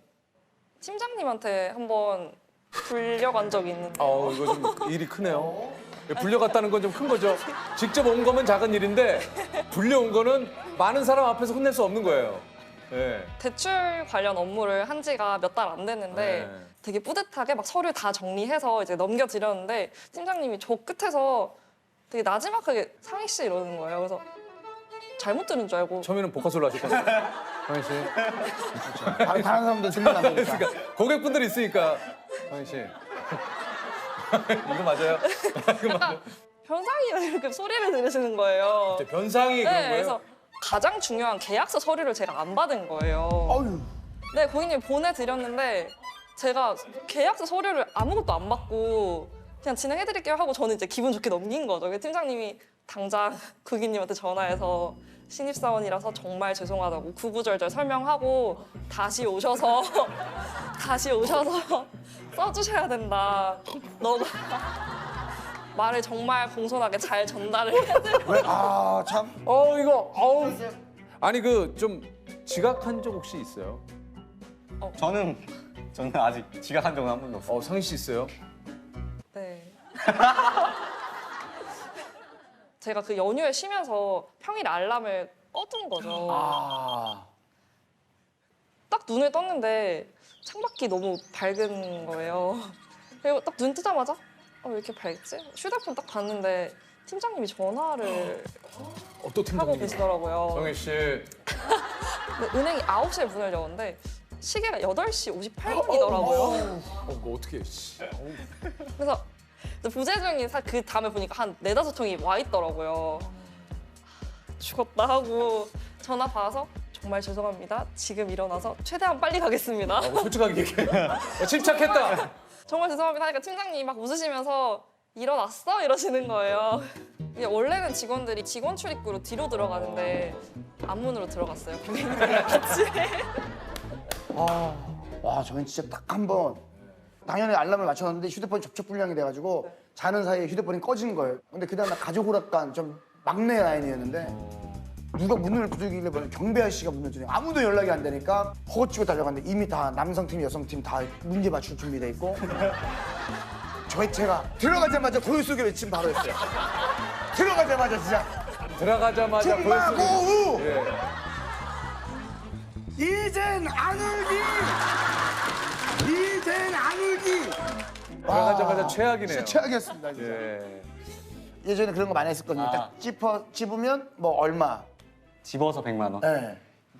팀장님한테 한번 불려간 적이 있는데 이거 좀 일이 크네요. 불려갔다는 건 좀 큰 거죠. 직접 온 거면 작은 일인데 불려온 거는 많은 사람 앞에서 혼낼 수 없는 거예요. 네. 대출 관련 업무를 한 지가 몇 달 안 됐는데 네. 되게 뿌듯하게 막 서류 다 정리해서 이제 넘겨드렸는데 팀장님이 저 끝에서 되게 나지막하게 상희 씨 이러는 거예요. 그래서 잘못 들은 줄 알고 처음에는 복화술로 하셨거든요. 상희 씨. 다른 사람들 들리면 안 되니까. 그러니까 고객분들이 있으니까 상희 씨. 이거 맞아요? 이거 맞아요? 변상이 이렇게 소리를 들으시는 거예요. 변상이 그런 거예요? 그래서 가장 중요한 계약서 서류를 제가 안 받은 거예요. 네, 고객님 보내드렸는데 제가 계약서 서류를 아무것도 안 받고 그냥 진행해드릴게요 하고 저는 이제 기분 좋게 넘긴 거죠. 그래서 팀장님이 당장 고객님한테 전화해서 신입사원이라서 정말 죄송하다고 구구절절 설명하고 다시 오셔서 써주셔야 된다. 너가 말을 정말 공손하게 잘 전달을 해드리고 참. 아니 그 좀 지각한 적 혹시 있어요? 저는 아직 지각한 적은 한 번도 없어요. 상희 씨 있어요? 네. 제가 그 연휴에 쉬면서 평일 알람을 꺼둔 거죠. 딱 눈을 떴는데 창밖이 너무 밝은 거예요. 그리고 딱 눈 뜨자마자 왜 이렇게 밝지? 휴대폰 딱 봤는데 팀장님이 전화를 또 하고 계시더라고요. 상희 씨. 근데 은행이 9시에 문을 여는데 시계가 8시 58분이더라고요. 뭐 어떻게 해, 씨. 그래서 부재중이 그 다음에 보니까 한 4-5통이 와 있더라고요. 죽었다 하고 전화 받아서 정말 죄송합니다. 지금 일어나서 최대한 빨리 가겠습니다. 솔직하게 얘기해. 침착했다. 정말 죄송합니다 하니까 팀장님이 막 웃으시면서 일어났어? 이러시는 거예요. 이게 원래는 직원들이 직원 출입구로 뒤로 들어가는데 앞문으로 들어갔어요. 고객님이랑 같이. 와, 저는 진짜 딱 한 번 당연히 알람을 맞춰놨는데 휴대폰이 접촉불량이 돼가지고 자는 사이에 휴대폰이 꺼진 거예요. 근데 그날 나 가족 오락관 좀 막내 라인이었는데 누가 문을 두들기길래 보니 경비 아저씨가 문을 두드려 아무도 연락이 안 되니까 허거치고 달려갔는데 이미 다 남성팀, 여성팀 다 문제 맞출 준비돼 있고 제가 들어가자마자 고요 속에 외침 바로 했어요. 들어가자마자 진짜 들어가자마자 중마고우 예. 이젠 안 울기 이젠 안 울기 들어가자마자 와, 최악이네요. 진짜 최악이었습니다. 진짜. 예. 예전에 그런 거 많이 했었거든요. 딱 집으면 뭐 얼마. 집어서 100만 원. 네.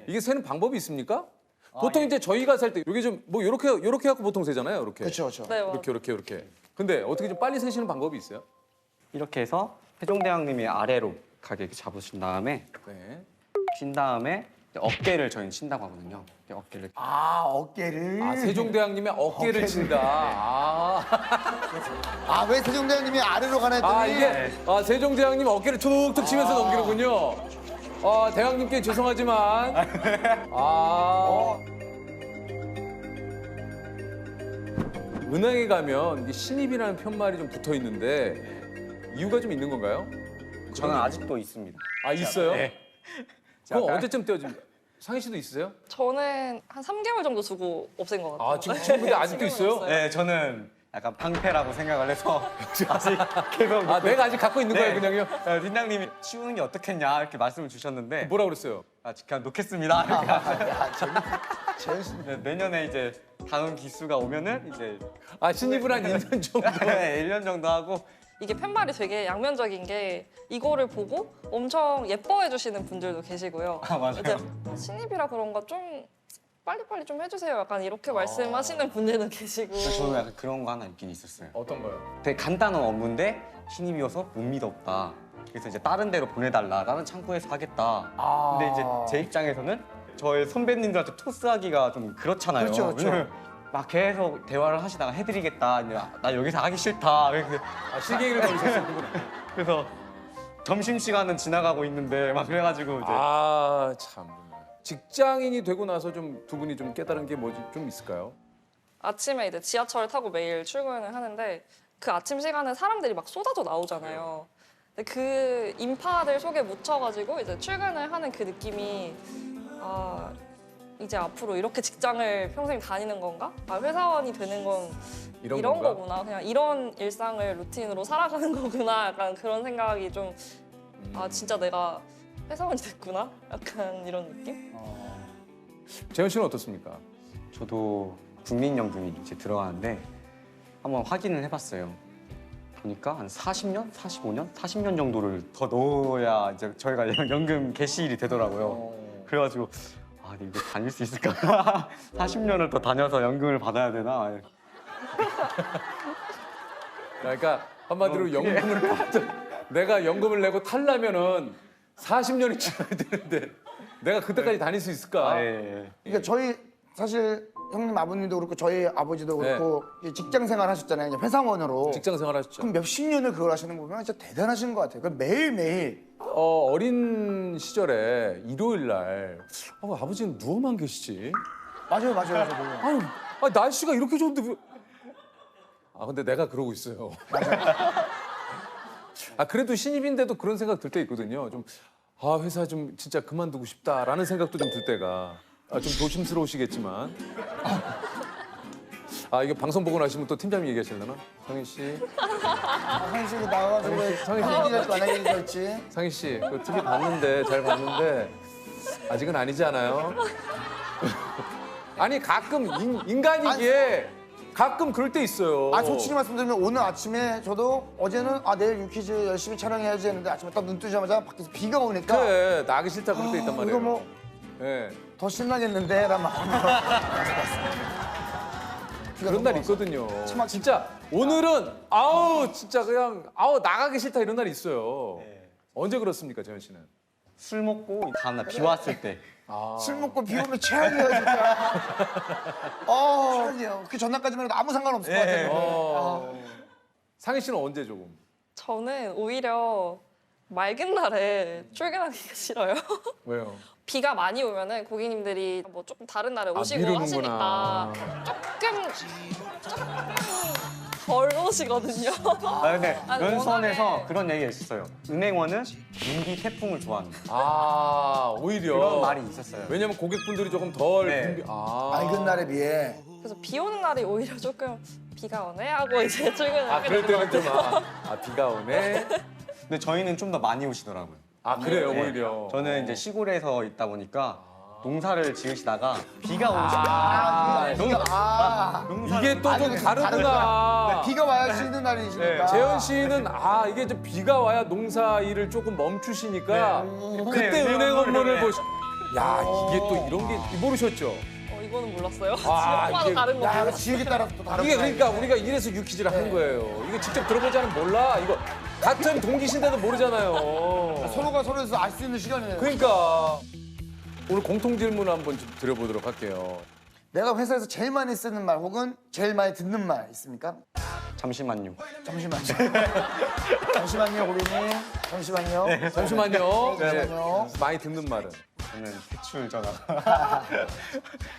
이게 세는 방법이 있습니까? 보통 이제 저희가 살 때 이게 좀 뭐 요렇게 갖고 보통 세잖아요. 이렇게. 그렇죠, 그렇죠. 네, 맞아요. 이렇게. 근데 어떻게 좀 빨리 세시는 방법이 있어요? 이렇게 해서 세종대왕님이 아래로 가게 이렇게 잡으신 다음에 네. 친 다음에 이제 어깨를 저희는 친다고 하거든요. 이렇게 어깨를 아 어깨를. 아 세종대왕님의 어깨를 친다. 아 왜 세종대왕님이 아래로 가나 했더니. 아 이게 세종대왕님 어깨를 툭툭 치면서 넘기는군요. 대왕님께 죄송하지만 은행에 가면 이게 신입이라는 편말이 좀 붙어 있는데 이유가 좀 있는 건가요? 저는 아직도 있습니다. 아 있어요? 네. 그럼 약간- 언제쯤 떼어집니까? 상희 씨도 있으세요? 저는 한 3개월 정도 두고 없앤 것 같아요. 아 지금 친구들 아직도 있어요? 네, 저는 약간 방패라고 생각을 해서 아직 계속 아 내가 아직 갖고 있는 거예요 그냥요? 팀장님이 치우는 게 어떻겠냐 이렇게 말씀을 주셨는데 뭐라 그랬어요? 아직 그냥 놓겠습니다. 제일 네, 내년에 이제 다음 기수가 오면은 이제 신입을 한 1년 정도? 네, 1년 정도 하고 이게 팻말이 되게 양면적인 게 이거를 보고 엄청 예뻐해 주시는 분들도 계시고요. 아, 맞아요. 이제 신입이라 그런가 좀 빨리빨리 좀 해주세요. 약간 이렇게 말씀하시는 분들도 계시고. 저는 약간 그런 거 하나 있긴 있었어요. 어떤 거요? 되게 간단한 업무인데 신입이어서 못 믿었다. 그래서 이제 다른 데로 보내달라. 다른 창구에서 하겠다. 근데 이제 제 입장에서는 저의 선배님들한테 토스하기가 좀 그렇잖아요. 그렇죠, 그렇죠. 왜냐면 막 계속 대화를 하시다가 해드리겠다. 이제 나 여기서 하기 싫다. 실갱이를 걸으셨어요? 그래서 점심시간은 지나가고 있는데 막 그래가지고 이제 참 직장인이 되고 나서 좀 두 분이 좀 깨달은 게 뭐지 좀 있을까요? 아침에 이제 지하철을 타고 매일 출근을 하는데 그 아침 시간에 사람들이 막 쏟아져 나오잖아요. 근데 그 인파들 속에 묻혀가지고 이제 출근을 하는 그 느낌이 이제 앞으로 이렇게 직장을 평생 다니는 건가? 회사원이 되는 건 이런 건가? 거구나. 그냥 이런 일상을 루틴으로 살아가는 거구나. 약간 그런 생각이 좀 진짜 내가 회사원이 됐구나. 약간 이런 느낌? 재현 씨는 어떻습니까? 저도 국민연금이 이제 들어가는데 한번 확인을 해봤어요. 보니까 한 40년, 45년, 40년 정도를 더 넣어야 이제 저희가 연금 개시일이 되더라고요. 그래가지고 근데 이거 다닐 수 있을까? 40년을 더 다녀서 연금을 받아야 되나? 그러니까 한마디로 연금을 내가 연금을 내고 탈라면은 40년이 지나야 되는데 내가 그때까지 다닐 수 있을까? 그러니까 저희 사실 형님 아버님도 그렇고 저희 아버지도 그렇고 직장 생활 하셨잖아요. 이제 회사원으로. 직장 생활 하셨죠. 그럼 몇십 년을 그걸 하시는 거 보면 진짜 대단하신 것 같아요. 매일매일. 어린 시절에 일요일 날 아버지는 누워만 계시지. 맞아요. 저도. 날씨가 이렇게 좋은데 근데 내가 그러고 있어요. 그래도 신입인데도 그런 생각 들 때 있거든요. 좀 회사 좀 진짜 그만두고 싶다라는 생각도 좀 들 때가 좀 조심스러우시겠지만 이거 방송 보고 나시면 또 팀장님 얘기하시려나? 상희 씨. 상희 씨 나와가지고 상희 씨. 얘기할 거 안 얘기했지. 상희 씨, 그 TV 봤는데 잘 봤는데 아직은 아니지 않아요? 아니 가끔 인간이기에 가끔 그럴 때 있어요. 솔직히 말씀드리면 오늘 아침에 저도 어제는 내일 유퀴즈 열심히 촬영해야지 했는데 아침에 딱 눈 뜨자마자 밖에서 비가 오니까 그래 나가기 싫다 그럴 때 있단 말이에요. 이거 뭐 더 신나겠는데 라는 마음으로 그런 날 있거든요. 진짜 오늘은 진짜 그냥 나가기 싫다 이런 날이 있어요. 언제 그렇습니까, 재현 씨는? 술 먹고 다음날 비 왔을 때 술 먹고 비 오면 최악이에요 진짜. 최악이에요. 그 전날까지만 해도 아무 상관없을 것 같아요. 상희 씨는 언제 조금? 저는 오히려 맑은 날에 출근하기가 싫어요. 왜요? 비가 많이 오면은 고객님들이 뭐 조금 다른 날에 오시고 미루는구나. 하시니까 조금 덜 오시거든요. 아 근데 아니, 연수원에서 워낙에- 그런 얘기가 있었어요. 은행원은 윤기 태풍을 좋아한다. 아, 오히려. 그런 말이 있었어요. 왜냐면 고객분들이 조금 덜. 네. 맑은 날에 비해 그래서 비 오는 날이 오히려 조금 비가 오네 하고 이제 출근을 아, 하게 그럴 되는 것 때는 같아요. 좀, 비가 오네. 근데 저희는 좀 더 많이 오시더라고요. 아, 그래요, 네. 오히려. 저는 이제 시골에서 있다 보니까 농사를 지으시다가 비가 이게 또 좀 다르구나. 비가 와야 쉬는 날이시니까. 재현 씨는 이게 좀 비가 와야 농사 일을 조금 멈추시니까 그때 네, 은행 업무를 네. 보시. 야, 이게 또 이런 게 모르셨죠? 이거는 몰랐어요. 아, 지역마다 이게- 다른 거 야, 몰랐어요. 지역에 따라 또 다른 이게 거야. 그러니까 우리가 이래서 유퀴즈를 하는 거예요. 이거 직접 들어보지 않으면 몰라. 이거 같은 동기신데도 모르잖아요. 서로가 서로에서 알 수 있는 시간이에요. 그러니까 오늘 공통 질문 한번 좀 드려보도록 할게요. 내가 회사에서 제일 많이 쓰는 말 혹은 제일 많이 듣는 말 있습니까? 잠시만요. 잠시만요. 잠시만요, 고객님. 잠시만요. 잠시만요. 잠시만요. 많이 듣는 말은 저는 대출 전화.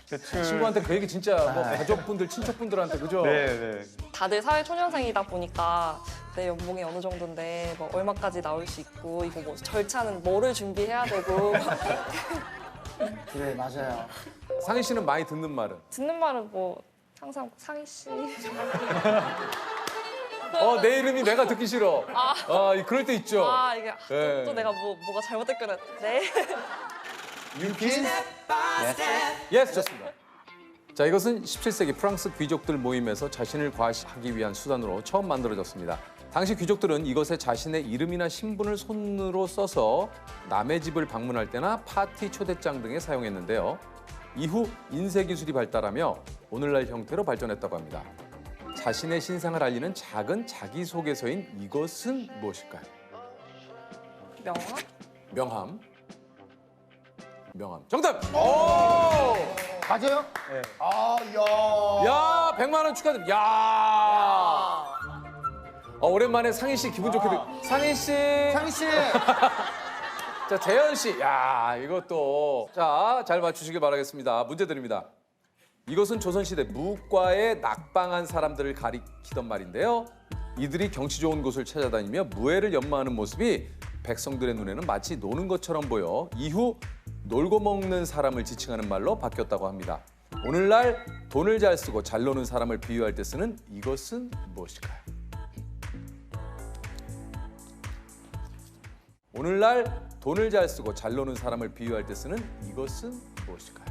대출. 친구한테 그 얘기 진짜 뭐 가족분들, 친척분들한테 그죠? 네. 다들 사회초년생이다 보니까 내 연봉이 어느 정도인데 뭐 얼마까지 나올 수 있고 이거 뭐 절차는 뭐를 준비해야 되고 그래, 맞아요. 상희 씨는 많이 듣는 말은? 듣는 말은 뭐 항상 상희 씨 내 이름이 내가 듣기 싫어. 그럴 때 있죠. 이게 네. 또 내가 뭐가 잘못됐거든. 네. 유퀴즈? 예스, 좋습니다. 자, 이것은 17세기 프랑스 귀족들 모임에서 자신을 과시하기 위한 수단으로 처음 만들어졌습니다. 당시 귀족들은 이것에 자신의 이름이나 신분을 손으로 써서 남의 집을 방문할 때나 파티 초대장 등에 사용했는데요. 이후 인쇄 기술이 발달하며 오늘날 형태로 발전했다고 합니다. 자신의 신상을 알리는 작은 자기소개서인 이것은 무엇일까요? 명함? 명함. 명함. 정답! 오! 맞아요? 네. 야, 100만 원 축하드립니다. 야! 오랜만에 상희 씨 기분 좋게 상희 씨. 상희 씨. 자, 재현 씨. 야, 이것도. 자, 잘 맞추시길 바라겠습니다. 문제 드립니다. 이것은 조선시대 무과에 낙방한 사람들을 가리키던 말인데요. 이들이 경치 좋은 곳을 찾아다니며 무예를 연마하는 모습이 백성들의 눈에는 마치 노는 것처럼 보여 이후 놀고 먹는 사람을 지칭하는 말로 바뀌었다고 합니다. 오늘날 돈을 잘 쓰고 잘 노는 사람을 비유할 때 쓰는 이것은 무엇일까요? 오늘날 돈을 잘 쓰고 잘 노는 사람을 비유할 때 쓰는 이것은 무엇일까요?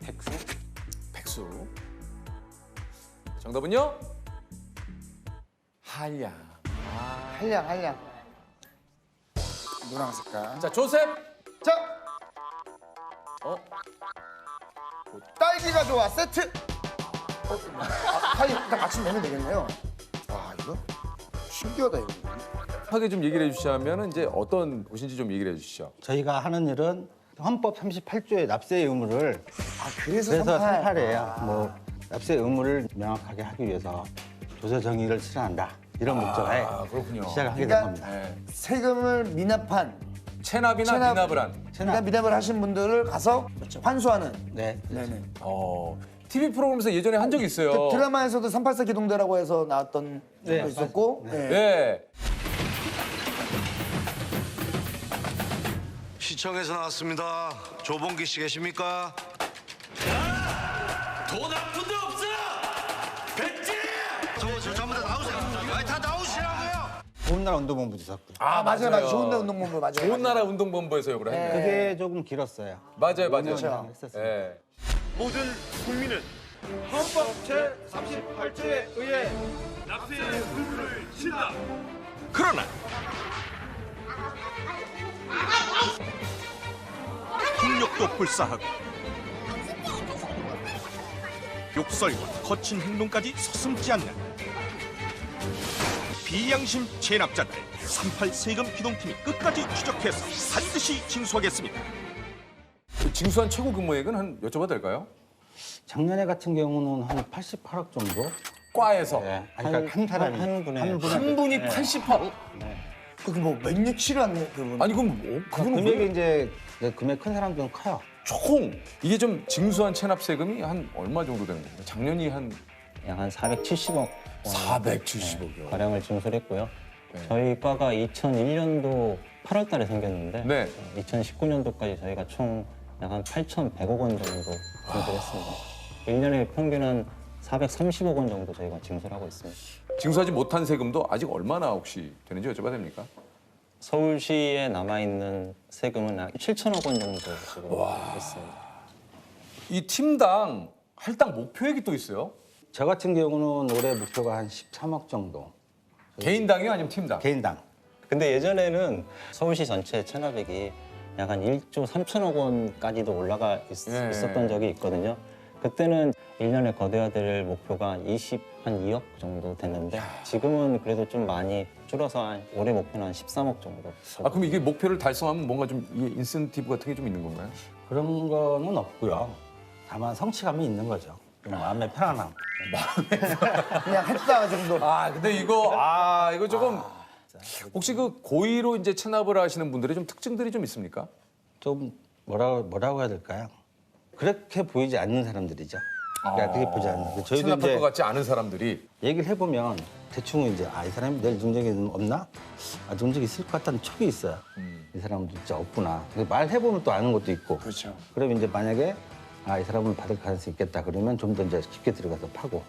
백수? 백수. 정답은요? 한량. 한량. 노랑 색깔. 자, 조셉. 자. 딸기가 좋아 세트. 일단 같이 내면 되겠네요. 와, 이거 신기하다 이거. 하게 좀 얘기를 해주시자면 이제 어떤 곳인지 좀 얘기를 해주시죠. 저희가 하는 일은 헌법 38조의 납세 의무를 그래서 38이에요. 뭐 납세 의무를 명확하게 하기 위해서 조세 정의를 실현한다 이런 목적에 그렇군요. 시작을 하게 된 그러니까 겁니다. 세금을 미납한 체납이나 체납. 미납을 한. 그러니까 미납을 하신 분들을 가서 환수하는. 네. 네네. TV 프로그램에서 예전에 한 적이 있어요. 그 드라마에서도 384 기동대라고 해서 나왔던 네, 거 있었고. 맞아요. 네. 시청에서 나왔습니다. 조봉기 씨 계십니까? 돈 한 푼도 없어! 백지! 저 전부 다 나오세요. 아니, 다 나오시라고요. 좋은 나라 운동본부 있었고요. 맞아요. 좋은 날 운동본부 맞아요. 좋은 나라 운동본부에서 그걸 했네. 그게 조금 길었어요. 맞아요. 그렇죠. 했었습니다. 네. 모든 국민은 헌법 제38조에 의해 납세의 의무를 진다. 그러나 폭력도 불사하고 욕설과 거친 행동까지 서슴지 않는 비양심 체납자들 38 세금 기동팀이 끝까지 추적해서 반드시 징수하겠습니다. 그 징수한 최고 금액은 한 여쭤봐도 될까요? 작년에 같은 경우는 한 88억 정도. 과에서. 네. 그러니까 한 사람이 한 분에. 한 분이 88억. 그뭐 몇년치를 안 내, 그분. 아니 그럼 그분은 금액이 왜 이제 금액 큰 사람들은 커요. 총 이게 좀 징수한 체납 세금이 한 얼마 정도 되는 겁니까? 작년이 한 약 한 470억 470억이요. 가량을 징수를 했고요. 네. 저희 과가 2001년도 8월 달에 생겼는데 네. 2019년도까지 저희가 총 약 한 8,100억 원 정도 징수를 했습니다. 1년에 평균 한 430억 원 정도 저희가 징수를 하고 있습니다. 징수하지 못한 세금도 아직 얼마나 혹시 되는지 여쭤봐도 됩니까? 서울시에 남아있는 세금은 약 7천억 원 정도 지금 있습니다. 이 팀당 할당 목표액이 또 있어요? 저 같은 경우는 올해 목표가 한 13억 정도. 개인당이요 아니면 팀당? 개인당. 근데 예전에는 서울시 전체 체납액이 약 한 1조 3천억 원까지도 올라가 있었던 적이 있거든요. 그때는 1년에 거둬야 될 목표가 한 2억 정도 됐는데 지금은 그래도 좀 많이 줄어서 한 올해 목표는 한 13억 정도. 아 그럼 이게 목표를 달성하면 뭔가 좀 이게 인센티브 같은 게 좀 있는 건가요? 그런 거는 없고요. 다만 성취감이 있는 거죠. 좀 마음의 편안함. 그냥 했다 정도. 아 근데 이거 이거 조금 혹시 그 고의로 이제 체납을 하시는 분들의 좀 특징들이 좀 있습니까? 좀 뭐라고 해야 될까요? 그렇게 보이지 않는 사람들이죠. 그러니까 그게 보지 않는. 저희도 체납할 이제 것 같지 않은 사람들이 얘기를 해보면 대충 이제 이 사람이 낼 능력이 없나? 능력이 있을 것 같다는 촉이 있어요. 이 사람도 진짜 없구나. 말해보면 또 아는 것도 있고. 그렇죠. 그럼 이제 만약에 이 사람은 받을 가능성이 있겠다 그러면 좀 더 이제 깊게 들어가서 파고.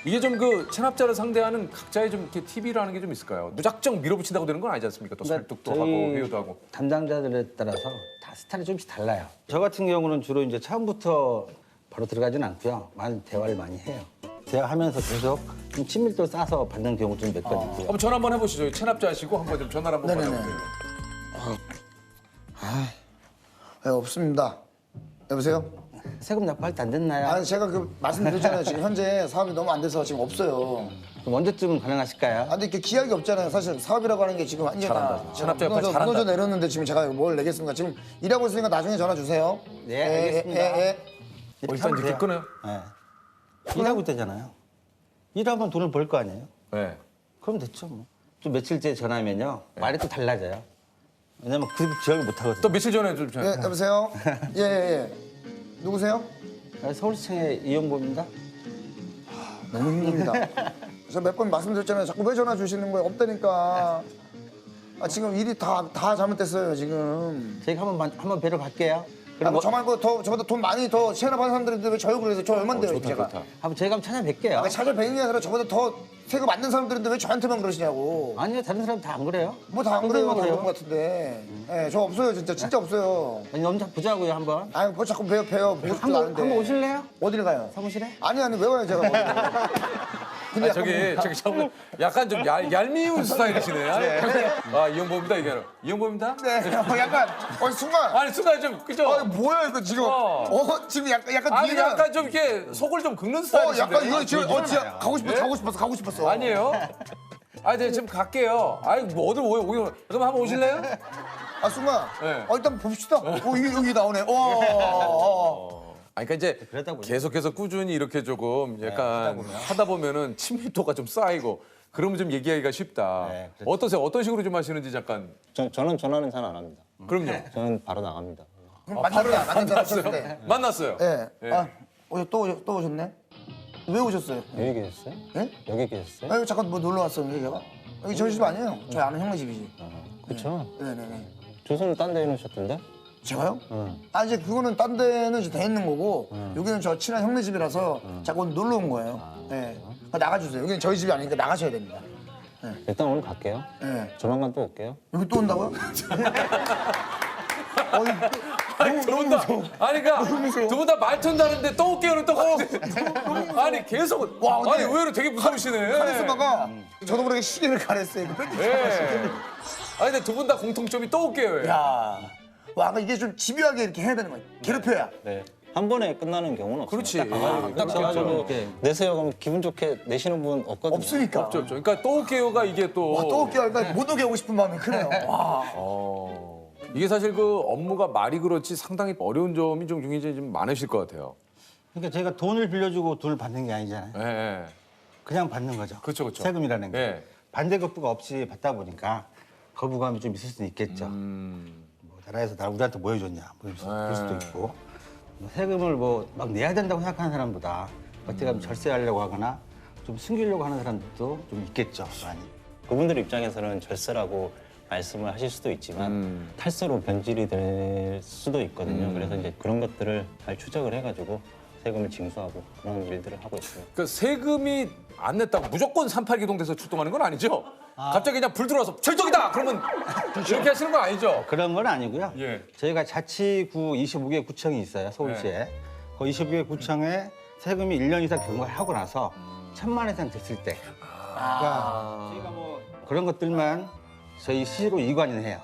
이게 좀 그 체납자를 상대하는 각자의 좀 이렇게 팁이라는 게 좀 있을까요? 무작정 밀어붙인다고 되는 건 아니지 않습니까? 또 설득도 하고 회유도 하고. 담당자들에 따라서 다 스타일이 조금씩 달라요. 저 같은 경우는 주로 이제 처음부터 바로 들어가지는 않고요. 많은 대화를 많이 해요. 대화하면서 계속 좀 친밀도 쌓아서 받는 경우 좀 몇 건 있고요. 한번 전화 한번 해보시죠. 체납자시고 한번 좀 전화를 한번 네네네. 받아보세요. 없습니다. 여보세요? 세금 납부할 때 안 됐나요? 아니 제가 그 말씀드렸잖아요. 지금 현재 사업이 너무 안 돼서 지금 없어요. 그럼 언제쯤 가능하실까요? 근데 이렇게 기약이 없잖아요. 사실 사업이라고 하는 게 지금 완전히 잘한다. 체납자 역할 무너져 잘한다. 내렸는데 지금 제가 뭘 내겠습니까? 지금 일하고 있으니까 나중에 전화 주세요. 네, 알겠습니다. 일단 이렇게 돼요. 끊어요. 네. 일하고 있다잖아요. 일하면 돈을 벌 거 아니에요? 네. 그럼 됐죠 뭐. 좀 며칠째 전화하면요. 말이 또 달라져요. 왜냐면 그 기억을 못 하거든요. 또 며칠 전에 좀 예, 여보세요? 예. 누구세요? 서울시청의 이용보입니다. 너무 힘듭니다. 저 몇 번 말씀드렸잖아요. 자꾸 왜 전화 주시는 거예요? 없다니까. 지금 일이 다 잘못됐어요, 지금. 제가 한번 뵈러 갈게요. 저 말고 저보다 돈 많이 더 체납하는 사람들인데 왜 저요 그래서 저 얼만데요, 제가. 한번 제가 한번 찾아뵐게요. 찾아뵈는 게 아니라 저보다 더 세금 맞는 사람들인데 왜 저한테만 그러시냐고. 아니요, 다른 사람 다 안 그래요. 뭐 다 안 그래요, 그래요. 그런 것 같은데. 예, 저 없어요, 진짜 없어요. 아니, 넘자 보자고요, 한번. 아니, 뭐 자꾸 뵈요, 보고 싶지도 않은데. 한번 오실래요? 어디를 가요? 사무실에? 아니, 왜 와요, 제가. 근데 저기 저분 약간 좀 얄미운 스타일이시네. 이영보입니다 이게. 이영보입니다. 네, 약간 순간. 아니 순간 좀 그죠? 뭐야 이거 지금? 지금 약간 아니 뒤에가. 약간 좀 이렇게 속을 좀 긁는 스타일이신데. 약간 이거 지금 진짜 가고 싶었어. 아니에요? 네, 지금 갈게요. 뭐 어딜 오요? 그럼 한번 오실래요? 순간. 네. 일단 봅시다. 여기 나오네. 그러니까 이제 계속해서 꾸준히 이렇게 조금 약간 하다 보면은 친밀도가 좀 쌓이고 그러면 좀 얘기하기가 쉽다. 어떠세요? 어떤 식으로 좀 하시는지 잠깐. 저는 전화는 잘 안 합니다. 그럼요. 저는 바로 나갑니다. 만났어요? 만났어요. 네. 또 오셨네? 왜 오셨어요? 여기 계셨어요? 네? 여기 계셨어요? 잠깐 뭐 놀러 왔었는데 제가? 여기 저희 집 아니에요. 저희 아는 형네 집이지. 그렇죠. 네네네. 주소는 딴 데 해놓으셨던데? 제가요? 이제 그거는 딴 데는 이제 돼 있는 거고 여기는 저 친한 형네 집이라서 자꾸 놀러 온 거예요. 네. 나가주세요. 여기는 저희 집이 아니니까 나가셔야 됩니다. 일단 오늘 갈게요. 네. 조만간 또 올게요. 여기 또 온다고요? 너무 아니 그러니까 두 분 다 말투는 다른데 또 올게요는 또 아니 계속 아니 의외로 되게 무서우시네. 카리스마가 저도 모르게 시계를 가렸어요. 아니 근데 두 분 다 공통점이 또 올게요. 야, 이게 좀 집요하게 이렇게 해야 되는 거야. 괴롭혀야. 네. 한 번에 끝나는 경우는 없어요. 그렇지. 딱 가가지고 내세요 그러면 기분 좋게 내시는 분 없거든요. 없으니까. 없죠. 그러니까 또 올게요가 이게 또. 또 올게요. 그러니까 못 오게 오고 싶은 마음이 크네요. 이게 사실 그 업무가 말이 그렇지 상당히 어려운 점이 좀 굉장히 좀 많으실 것 같아요. 그러니까 저희가 돈을 빌려주고 돈을 받는 게 아니잖아요. 네. 그냥 받는 거죠. 그렇죠. 세금이라는 게. 네. 반대급부가 없이 받다 보니까 거부감이 좀 있을 수도 있겠죠. 뭐 나라에서 우리한테 뭐 해줬냐, 그럴 수도 있고. 뭐 세금을 뭐 막 내야 된다고 생각하는 사람보다 어떻게 하면 절세하려고 하거나 좀 숨기려고 하는 사람들도 좀 있겠죠, 많이. 그분들 입장에서는 절세라고 말씀을 하실 수도 있지만 탈세로 변질이 될 수도 있거든요. 그래서 이제 그런 것들을 잘 추적을 해가지고 세금을 징수하고 그런 일들을 하고 있습니다. 그러니까 세금이 안 냈다고 무조건 38기동대에서 출동하는 건 아니죠? 갑자기 그냥 불 들어와서 절정이다! 그러면 이렇게 하시는 건 아니죠? 그런 건 아니고요. 예. 저희가 자치구 25개 구청이 있어요, 서울시에. 그 25개 구청에 세금이 1년 이상 경과하고 나서 1,000만 원 이상 됐을 때. 그러니까 저희가 뭐 그런 것들만 저희 시로 이관을 해요.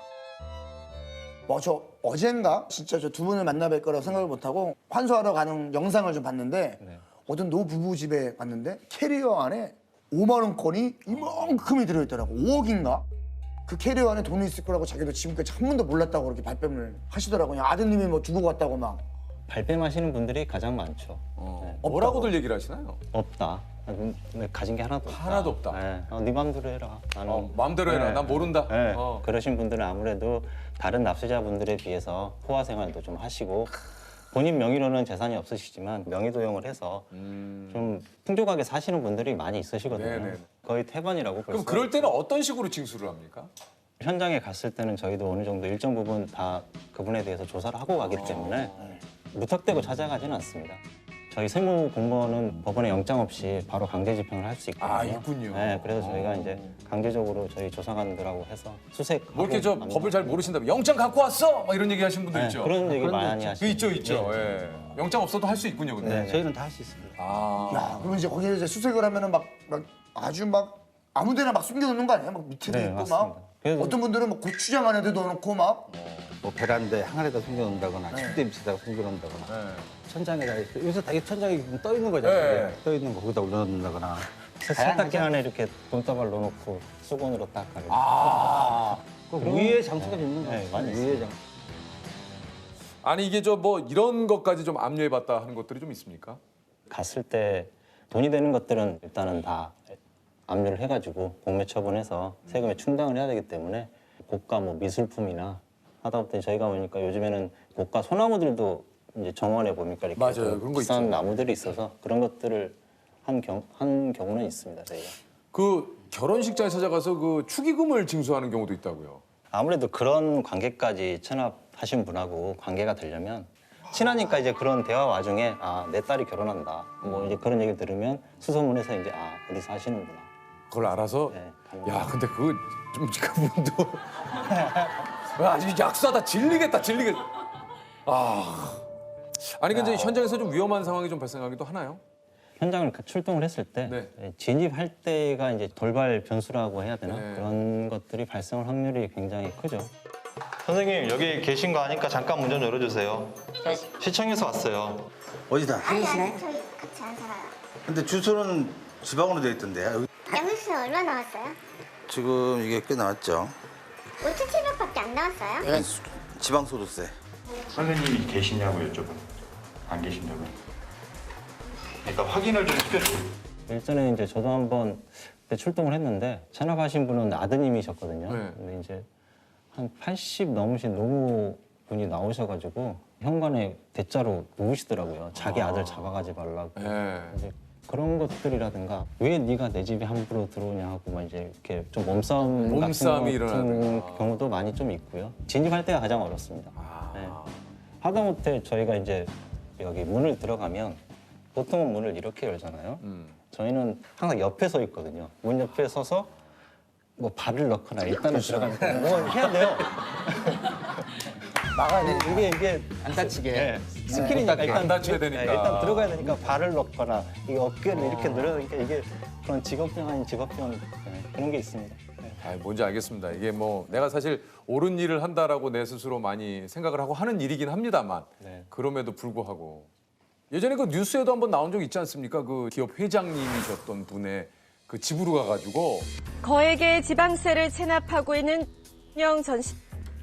뭐 저 어젠가 진짜 저 두 분을 만나 뵐 거라고 생각을 못하고 환수하러 가는 영상을 좀 봤는데 어떤 노부부 집에 갔는데 캐리어 안에 5만 원권이 이만큼이 들어있더라고. 5억인가? 그 캐리어 안에 돈이 있을 거라고 자기도 지금까지 한 번도 몰랐다고 그렇게 발뺌을 하시더라고요. 아드님이 뭐 주고 갔다고 막. 발뺌하시는 분들이 가장 많죠. 네. 뭐라고들 얘기를 하시나요? 없다. 가진 게 하나도 없다. 하나도 없다. 네. 네 맘대로 해라. 나는 마음대로 해라. 난 모른다. 네. 그러신 분들은 아무래도 다른 납세자분들에 비해서 포화 생활도 좀 하시고 본인 명의로는 재산이 없으시지만 명의 도용을 해서 좀 풍족하게 사시는 분들이 많이 있으시거든요. 네네. 거의 태반이라고 볼 그럼 수 그럴 때는 어떤 식으로 징수를 합니까? 현장에 갔을 때는 저희도 어느 정도 일정 부분 다 그분에 대해서 조사를 하고 가기 때문에 무턱대고 찾아가지는 않습니다. 저희 세무 공무원은 법원에 영장 없이 바로 강제 집행을 할 수 있거든요. 아, 있군요. 네, 그래서 저희가 이제 강제적으로 저희 조사관들하고 해서 수색. 뭐 이렇게 저 법을 잘 모르신다면 영장 갖고 왔어? 막 이런 얘기 하시는 분들 네, 있죠. 그런 얘기 많이 하시죠. 있죠. 예. 영장 없어도 할 수 있군요, 근데. 네, 저희는 다 할 수 있습니다. 야, 그러면 이제 거기에 이제 수색을 하면은 막 아주 막 아무데나 막 숨겨놓는 거 아니에요? 막 밑에도 네, 있고 맞습니다. 막. 어떤 분들은 뭐 고추장 안에도 넣어놓고 막. 뭐 베란다에 항아리에다 숨겨놓는다거나 침대 밑에다가 숨겨놓는다거나 천장에다 이렇게 요새 되게 천장에 떠 있는 거잖아요. 네. 떠 있는 거 거기다 올려놓는다거나. 세탁기 안에 이렇게 돈다발 넣어놓고 수건으로 딱 가리고. 그 위에 장수가 있는 거예요. 네, 많이 위에 장. 아니 이게 저 뭐 이런 것까지 좀 압류해봤다 하는 것들이 좀 있습니까? 갔을 때 돈이 되는 것들은 일단은 다 압류를 해가지고 공매 처분해서 세금에 충당을 해야 되기 때문에 고가 뭐 미술품이나 하다 보니 저희가 보니까 요즘에는 고가 소나무들도 이제 정원에 보니까 이렇게 맞아요. 그런 거 비싼 있죠. 나무들이 있어서 그런 것들을 한 경우는 있습니다. 저희가. 그 결혼식장에 찾아가서 그 축의금을 징수하는 경우도 있다고요. 아무래도 그런 관계까지 체납하신 분하고 관계가 되려면 친하니까 이제 그런 대화 와중에 내 딸이 결혼한다 뭐 이제 그런 얘기 들으면 수소문해서 이제 어디서 하시는구나. 그걸 알아서. 네, 야 근데 그거 좀 그분도 아주 약수하다 질리겠다. 아니 근데 현장에서 좀 위험한 상황이 좀 발생하기도 하나요? 현장을 출동을 했을 때 진입할 때가 이제 돌발 변수라고 해야 되나 그런 것들이 발생할 확률이 굉장히 크죠. 선생님 여기 계신 거 아니까 잠깐 문 좀 열어주세요. 시청에서 왔어요. 어디다? 아니, 저희 같이 안 살아요. 근데 주소는 지방으로 돼 있던데. 여기 양수는 얼마 나왔어요? 지금 이게 꽤 나왔죠. 5,700밖에 안 나왔어요? 네. 지방소득세. 선생님이 계시냐고 여쭤봐요. 안 계신다고요? 그러니까 확인을 좀 시켜줘. 일전에 이제 저도 한번 그때 출동을 했는데 체납하신 분은 아드님이셨거든요. 네. 근데 이제 한 80 넘으신 노부분이 나오셔가지고 현관에 대자로 누우시더라고요. 자기 아들 잡아가지 말라고. 이제 그런 것들이라든가 왜 네가 내 집에 함부로 들어오냐 하고 막 이제 이렇게 좀 몸싸움이 같은 일어나는 경우도 많이 좀 있고요. 진입할 때가 가장 어렵습니다. 네. 하다못해 저희가 이제 여기 문을 들어가면 보통은 문을 이렇게 열잖아요. 저희는 항상 옆에 서 있거든요. 문 옆에 서서 뭐 발을 넣거나 일단은 들어가니까 뭐 해야 돼요. 막아야 돼. 이게 안 다치게. 네. 스킬이니까 일단 안 다쳐야 되니까. 일단 들어가야 되니까 발을 넣거나 이게 어깨를 이렇게 늘어니까 이게 그런 직업병 아닌 직업병 그런 게 있습니다. 뭔지 알겠습니다. 이게 뭐 내가 사실 옳은 일을 한다라고 내 스스로 많이 생각을 하고 하는 일이긴 합니다만 그럼에도 불구하고 예전에 그 뉴스에도 한번 나온 적 있지 않습니까? 그 기업 회장님이셨던 분의 그 집으로 가가지고 거액의 지방세를 체납하고 있는 명 전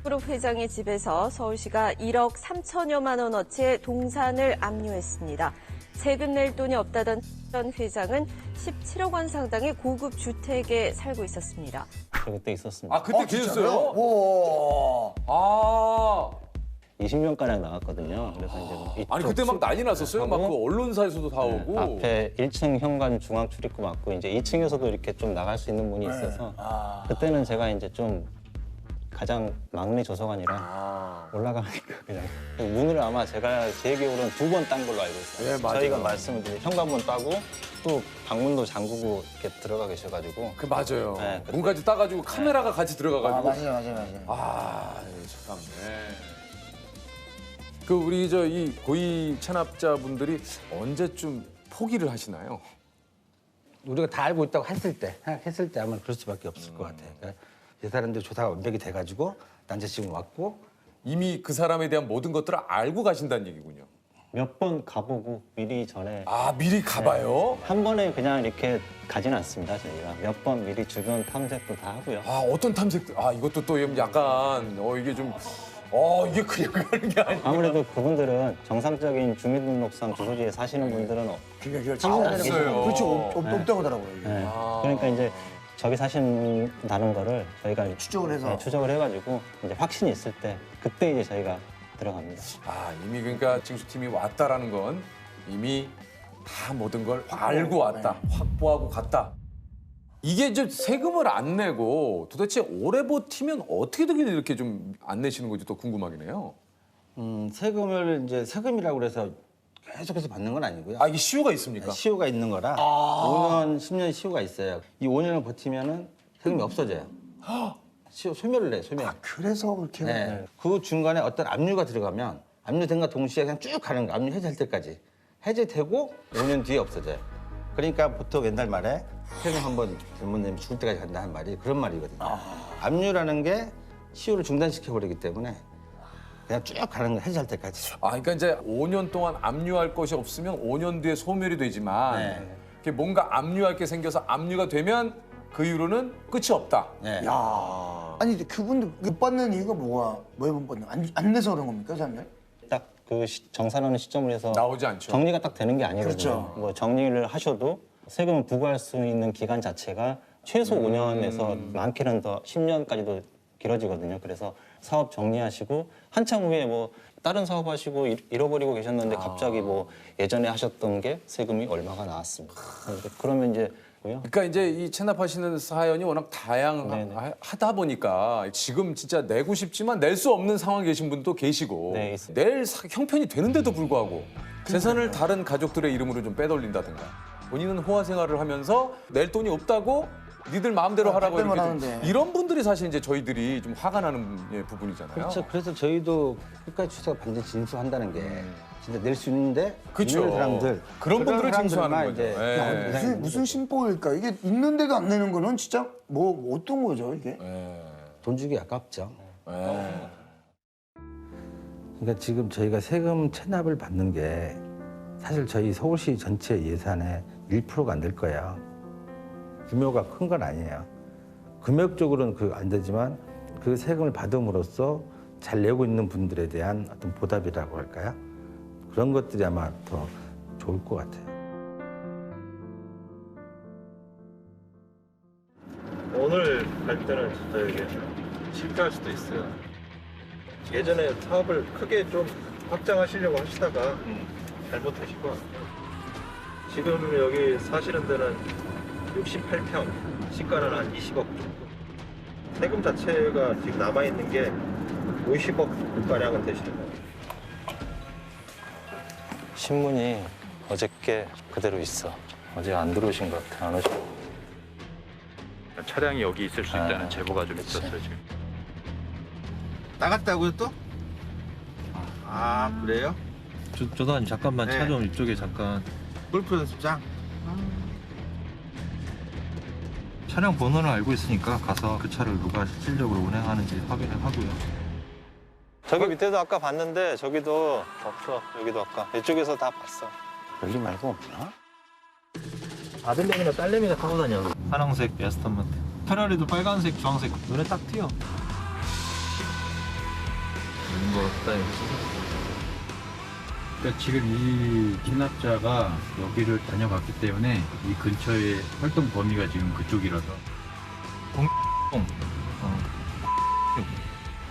그룹 회장의 집에서 서울시가 1억 3천여만 원어치의 동산을 압류했습니다. 세금 낼 돈이 없다던 전 회장은 17억 원 상당의 고급 주택에 살고 있었습니다. 저 그때 있었습니다. 아 그때 계셨어요? 오. 아 20년가량 나갔거든요. 그래서 이제 뭐 아니 그때 막 난리 났었어요. 막 그 언론사에서도 다 오고. 네, 앞에 1층 현관 중앙 출입구 맞고 이제 2층에서도 이렇게 좀 나갈 수 있는 문이 있어서 그때는 제가 이제 좀 가장 막내 조서관이라 올라가니까 그냥 문을 아마 제가 제 기억으로는 2번 딴 걸로 알고 있어요. 네, 맞아요. 저희가 말씀을 드린 현관문 따고 또 방문도 잠그고 이렇게 들어가 계셔가지고 그 맞아요. 네, 그때- 문까지 따가지고 카메라가 같이 들어가가지고. 맞아요. 아, 참. 네. 그 우리 저 이 고위 체납자분들이 언제쯤 포기를 하시나요? 우리가 다 알고 있다고 생각했을 때 아마 그럴 수밖에 없을 것 같아요. 그러니까 이 사람들 조사가 완벽히 돼가지고 난자식은 왔고 이미 그 사람에 대한 모든 것들을 알고 가신다는 얘기군요. 몇 번 가보고 미리 전에 아 미리 가봐요? 네, 한 번에 그냥 이렇게 가진 않습니다. 저희가 몇 번 미리 주변 탐색도 다 하고요. 아 어떤 탐색들? 아 이것도 또 약간 이게 좀 이게 그냥 가는 게 아니고. 아무래도 그분들은 정상적인 주민등록상 주소지에 사시는 분들은 그걸 없어요. 그렇지 없다고 하더라고요. 이게. 네. 그러니까 이제 저기 사신다는 거를 저희가 추적을 해서 네, 추적을 해가지고 이제 확신이 있을 때 그때 이제 저희가 들어갑니다. 아 이미 그러니까 징수팀이 왔다라는 건 이미 다 모든 걸 알고 왔다, 확보하고 갔다. 이게 이제 세금을 안 내고 도대체 오래 버티면 어떻게든 이렇게 좀 안 내시는 건지 또 궁금하긴 해요. 세금을 이제 세금이라고 그래서 계속해서 받는 건 아니고요. 아 이게 시효가 있습니까? 시효가 있는 거라 5년, 10년 시효가 있어요. 이 5년을 버티면은 세금이 없어져요. 시효 소멸을 내, 소멸. 그래서 그렇게. 네. 그 중간에 어떤 압류가 들어가면 압류된과 동시에 그냥 쭉 가는 거. 압류 해제할 때까지 해제되고 5년 뒤에 없어져요. 그러니까 보통 옛날 말에 세금 한번 잘못내면 죽을 때까지 간다는 말이 그런 말이거든요. 압류라는 게 시효를 중단시켜 버리기 때문에 그냥 쭉 가는 거 해제할 때까지. 아 그러니까 이제 5년 동안 압류할 것이 없으면 5년 뒤에 소멸이 되지만 이게 뭔가 압류할 게 생겨서 압류가 되면 그 이후로는 끝이 없다. 야. 아니 근데 그분들 못 받는 이유가 뭐에 못 받는? 안 내서 그런 겁니까, 사람들? 딱 그 정산하는 시점을 해서 나오지 않죠. 정리가 딱 되는 게 아니거든요. 그렇죠. 뭐 정리를 하셔도 세금을 부과할 수 있는 기간 자체가 최소 5년에서 많게는 더 10년까지도 길어지거든요. 그래서 사업 정리하시고 한참 후에 뭐 다른 사업 하시고 잃어버리고 계셨는데 갑자기 뭐 예전에 하셨던 게 세금이 얼마가 나왔습니다. 그러면 이제 그러니까 이제 이 체납하시는 사연이 워낙 다양하다 보니까 지금 진짜 내고 싶지만 낼 수 없는 상황에 계신 분도 계시고 낼 형편이 되는데도 불구하고 재산을 다른 가족들의 이름으로 좀 빼돌린다든가 본인은 호화 생활을 하면서 낼 돈이 없다고 니들 마음대로 하라고 이렇게 좀 이런 분들이 사실 이제 저희들이 좀 화가 나는 부분이잖아요. 그렇죠. 그래서 저희도 끝까지 추서가 반드시 진수한다는 게 진짜 낼 수 있는데 그렇죠. 있는 사람들 그런 분들을 사람들만 징수하는 이제 거죠. 무슨 신보일까? 이게 있는데도 안 내는 거는 진짜 뭐 어떤 거죠, 이게? 돈 주기 아깝죠. 그러니까 지금 저희가 세금 체납을 받는 게 사실 저희 서울시 전체 예산의 1%가 안 될 거예요. 규모가 큰 건 아니에요. 금액적으로는 안 되지만 그 세금을 받음으로써 잘 내고 있는 분들에 대한 어떤 보답이라고 할까요? 그런 것들이 아마 더 좋을 것 같아요. 오늘 갈 때는 진짜 이게 실패할 수도 있어요. 예전에 사업을 크게 좀 확장하시려고 하시다가 잘못하신 것 같아요. 지금 여기 사시는 데는 68평, 시가는 한 20억 정도. 세금 자체가 지금 남아있는 게 50억 가량은 되시는 거예요. 신문이 어저께 그대로 있어. 어제 안 들어오신 것 같아. 안 오신. 차량이 여기 있을 수 있다는 제보가 좀 있었어요 지금. 나갔다고요 또? 아 그래요? 조사님 잠깐만 네. 차 좀 이쪽에 잠깐. 골프 연습장? 차량 번호를 알고 있으니까 가서 그 차를 누가 실질적으로 운행하는지 확인을 하고요. 저기 밑에도 아까 봤는데 저기도 없어. 여기도 아까 이쪽에서 다 봤어. 여기 말고 없나? 아들내미나 딸내미가 타고 다녀. 파란색 에스턴만. 페라리도 빨간색, 주황색 눈에 딱 띄어. 있는 거 같다 이거지. 그러니까 지금 이 진압자가 여기를 다녀갔기 때문에 이 근처의 활동 범위가 지금 그쪽이라서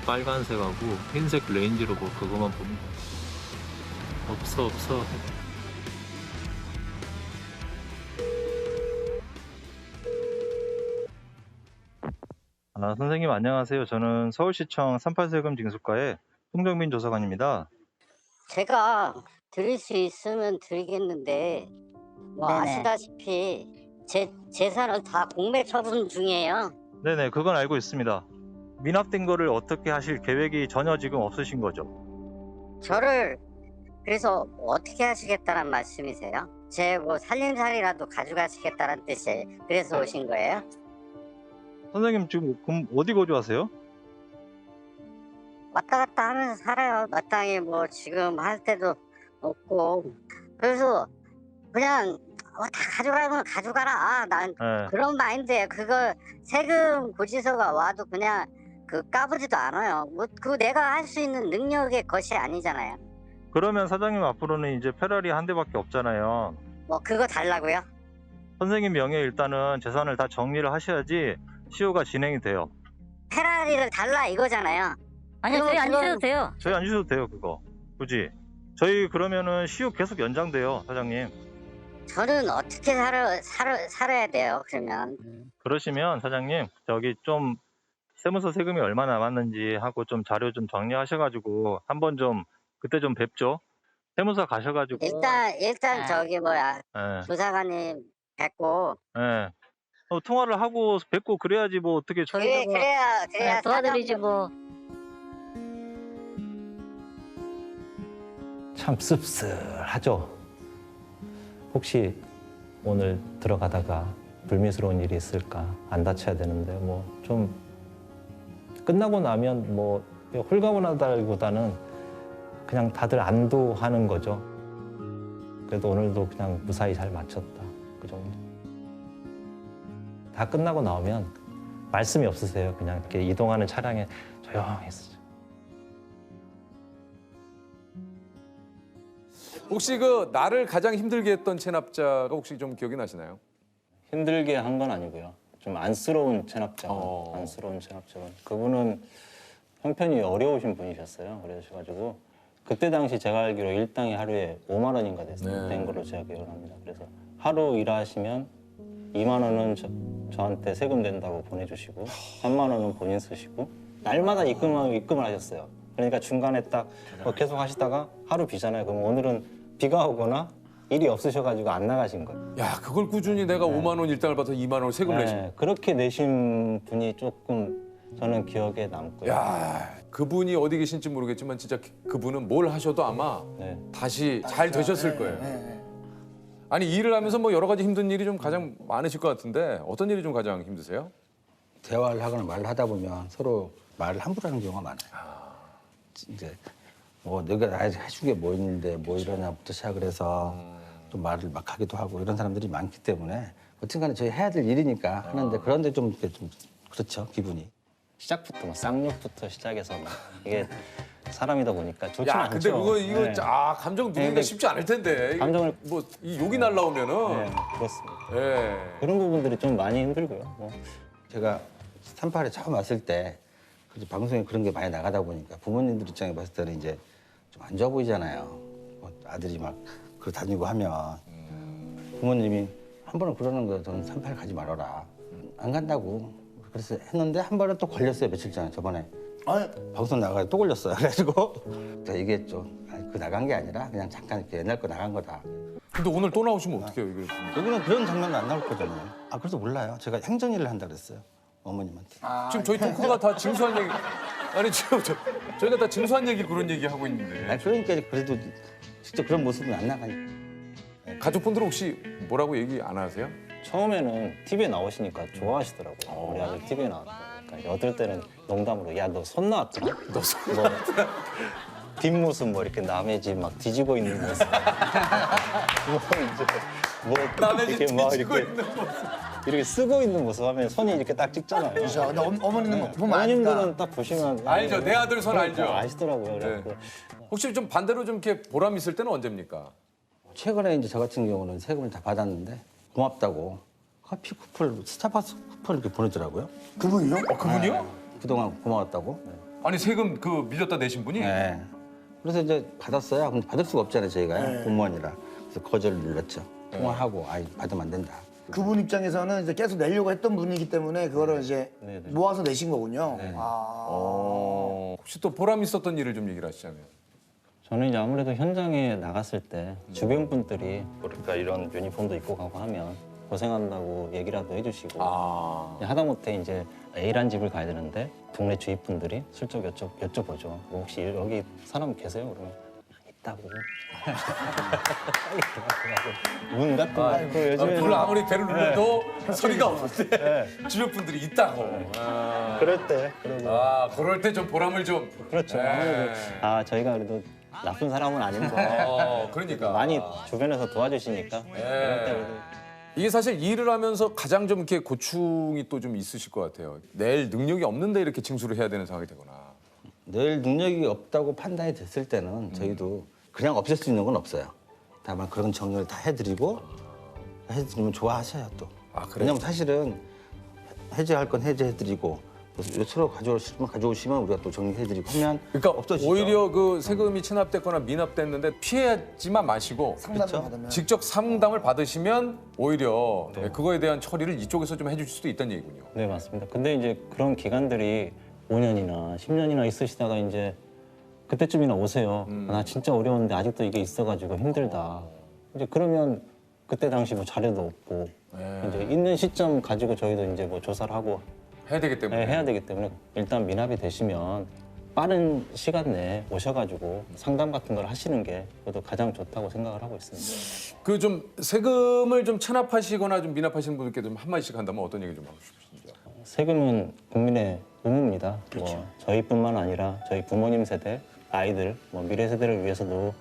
빨간색하고 흰색 레인지로버 그거만 보면 없어. 선생님 안녕하세요. 저는 서울시청 38세금 징수과의 송정민 조사관입니다. 제가 드릴 수 있으면 드리겠는데 뭐 네네. 아시다시피 제 재산을 다 공매 처분 중이에요. 네네, 그건 알고 있습니다. 미납된 거를 어떻게 하실 계획이 전혀 지금 없으신 거죠? 저를 그래서 어떻게 하시겠다는 말씀이세요? 제 뭐 살림살이라도 가져가시겠다는 뜻이에요. 그래서 오신 거예요? 선생님 지금 그럼 어디 거주하세요? 왔다 갔다 하면서 살아요. 마땅히 뭐 지금 할 때도 없고 그래서 그냥 다 가져가면 가져가라. 난 네. 그런 마인드예요. 그거 세금 고지서가 와도 그냥 그 까부지도 않아요. 뭐 그거 내가 할 수 있는 능력의 것이 아니잖아요. 그러면 사장님 앞으로는 이제 페라리 한 대밖에 없잖아요. 뭐 그거 달라고요? 선생님 명의에 일단은 재산을 다 정리를 하셔야지 시효가 진행이 돼요. 페라리를 달라 이거잖아요. 아니요, 저희 안 주셔도 돼요. 저희 안 주셔도 돼요, 그거. 굳이. 저희 그러면은 시효 계속 연장돼요, 사장님. 저는 어떻게 살아야 돼요, 그러면. 그러시면 사장님, 저기 좀 세무서 세금이 얼마 남았는지 하고 좀 자료 좀 정리하셔가지고 한번 좀 그때 좀 뵙죠. 세무서 가셔가지고. 일단 저기 뭐야 예. 조사관님 뵙고 예. 통화를 하고 뵙고 그래야지 뭐 어떻게 그래야 도와드리지 뭐. 참 씁쓸하죠. 혹시 오늘 들어가다가 불미스러운 일이 있을까 안 다쳐야 되는데 뭐 좀 끝나고 나면 뭐 홀가분하다기보다는 그냥 다들 안도하는 거죠. 그래도 오늘도 그냥 무사히 잘 마쳤다 그 정도. 다 끝나고 나오면 말씀이 없으세요. 그냥 이렇게 이동하는 차량에 조용히 있어요. 혹시 그 나를 가장 힘들게 했던 체납자가 혹시 좀 기억이 나시나요? 힘들게 한 건 아니고요. 좀 안쓰러운 체납자분, 안쓰러운 체납자분. 그분은 형편이 어려우신 분이셨어요. 그러셔가지고 그때 당시 제가 알기로 일당이 하루에 5만 원인가 된 걸로 제가 기억을 합니다. 그래서 하루 일하시면 2만 원은 저한테 세금 낸다고 보내주시고 3만 원은 본인 쓰시고 날마다 입금을 하셨어요. 그러니까 중간에 딱 계속 하시다가 하루 비잖아요. 그럼 오늘은 비가 오거나 일이 없으셔가지고 안 나가신 거예요. 야, 그걸 꾸준히 내가 5만 원 일당을 받아서 2만 원 세금 내신. 그렇게 내신 분이 조금 저는 기억에 남고요. 야, 그분이 어디 계신지 모르겠지만 진짜 그분은 뭘 하셔도 아마 다시 잘 되셨을 거예요. 아니, 일을 하면서 뭐 여러 가지 힘든 일이 좀 가장 많으실 것 같은데 어떤 일이 좀 가장 힘드세요? 대화를 하거나 말을 하다 보면 서로 말을 함부로 하는 경우가 많아요. 이제 뭐 내가 나한테 해준 게 뭐 있는데 뭐 이러냐부터 시작을 해서 좀 말을 막 하기도 하고 이런 사람들이 많기 때문에 어쨌든 저희 해야 될 일이니까 하는데 그런데 좀 그렇죠, 기분이. 시작부터 뭐 쌍욕부터 시작해서 막 이게 사람이다 보니까 좋지는 야, 않죠. 근데 그거 이거 네. 감정 누르기가 쉽지 않을 텐데. 감정을 뭐 이 욕이 날라오면은. 네, 그렇습니다. 예. 그런 부분들이 좀 많이 힘들고요. 뭐. 제가 38에 처음 왔을 때 방송에 그런 게 많이 나가다 보니까 부모님들 입장에 봤을 때는 이제 좀 안 좋아 보이잖아요. 뭐 아들이 막 그러 다니고 하면 부모님이 한 번은 그러는 거예요. 저는 38 가지 말아라. 안 간다고. 그래서 했는데 한 번은 또 걸렸어요. 며칠 전에 저번에. 방송 나가서 또 걸렸어요. 그래가지고 제가 얘기했죠. 아니, 그 나간 게 아니라 그냥 잠깐 이렇게 옛날 거 나간 거다. 근데 오늘 또 나오시면 어떡해요, 이게? 여기는 그런 장면도 안 나올 거잖아요. 그래서 몰라요. 제가 행정일을 한다 그랬어요. 어머님한테. 지금 저희 토크가 다 징수한 얘기. 아니, 지금 저희가 다 징수한 얘기 그런 얘기 하고 있는데. 아니, 그러니까 그래도 직접 그런 모습은 안 나가니까. 가족분들 혹시 뭐라고 얘기 안 하세요? 처음에는 TV에 나오시니까 좋아하시더라고요. 우리 아들 TV에 나왔다. 그러니까 어떨 때는 농담으로 야, 너 손 나왔더라? 너 손 나왔더라? 뒷모습 뭐 이렇게 남의 집 막 뒤지고 있는 모습. 뭐 남의 집 이렇게 막 뒤지고 이렇게 있는 모습. 이렇게 쓰고 있는 모습 하면 손이 이렇게 딱 찍잖아요. 그렇죠. 근데 어머니는 보면 어머님들은 딱 보시면 알죠. 내 아들 손 알죠. 아시더라고요. 네. 그래서 혹시 좀 반대로 좀 이렇게 보람 있을 때는 언제입니까? 최근에 이제 저 같은 경우는 세금을 다 받았는데 고맙다고 커피 쿠폰, 스타벅스 쿠폰을 이렇게 보내더라고요. 그분이요? 그분이요? 네. 그동안 고마웠다고. 아니 세금 그 밀렸다 내신 분이? 네. 그래서 이제 받았어요. 근데 받을 수가 없잖아요, 저희가 네. 공무원이라. 그래서 거절을 눌렀죠. 통화하고 받으면 안 된다. 그분 입장에서는 이제 계속 내려고 했던 분이기 때문에 그거를 이제 모아서 내신 거군요. 혹시 또 보람 있었던 일을 좀 얘기를 하시자면. 저는 이제 아무래도 현장에 나갔을 때 주변 분들이 그러니까 이런 유니폼도 입고 가고 하면 고생한다고 얘기라도 해주시고 하다못해 이제 A란 집을 가야 되는데 동네 주위 분들이 슬쩍 여쭤보죠. 뭐 혹시 여기 사람 계세요? 그러면 있다고. 문 닫고 요즘에 불 아무리 배를 눌러도 소리가 없는데 주변 분들이 있다고. 그럴 때 그러고. 그럴 때 좀 보람을 좀. 그렇죠. 아무래도 저희가 그래도 나쁜 사람은 아닌데. 그러니까 많이 주변에서 도와주시니까. 그럴 때 그래도 이게 사실 일을 하면서 가장 좀 이렇게 고충이 또 좀 있으실 것 같아요. 낼 능력이 없는데 이렇게 징수를 해야 되는 상황이 되거나. 낼 능력이 없다고 판단이 됐을 때는 저희도 그냥 없앨 수 있는 건 없어요. 다만 그런 정리를 다 해드리고 해드리면 좋아하셔요 또. 그래요? 왜냐면 사실은 해제할 건 해제해드리고 요새로 가져오시면 우리가 또 정리해드리고 하면 그러니까 없어지죠. 오히려 그 세금이 체납됐거나 미납됐는데 피하지만 마시고 상담을 받으면. 직접 상담을 받으시면 오히려 그거에 대한 처리를 이쪽에서 좀 해주실 수도 있다는 얘기군요. 네, 맞습니다. 근데 이제 그런 기간들이 5년이나 10년이나 있으시다가 이제 그때쯤이나 오세요. 나 진짜 어려운데 아직도 이게 있어가지고 힘들다. 이제 그러면 그때 당시 뭐 자료도 없고 이제 있는 시점 가지고 저희도 이제 뭐 조사를 하고 해야 되기 때문에. 해야 되기 때문에 일단 미납이 되시면 빠른 시간 내에 오셔가지고 상담 같은 걸 하시는 게 저도 가장 좋다고 생각을 하고 있습니다. 그 좀 세금을 좀 체납하시거나 좀 미납하시는 분들께 좀 한마디씩 한다면 어떤 얘기 좀 하고 싶으신지요? 세금은 국민의 의무입니다. 뭐 저희뿐만 아니라 저희 부모님 세대, 아이들, 뭐 미래 세대를 위해서도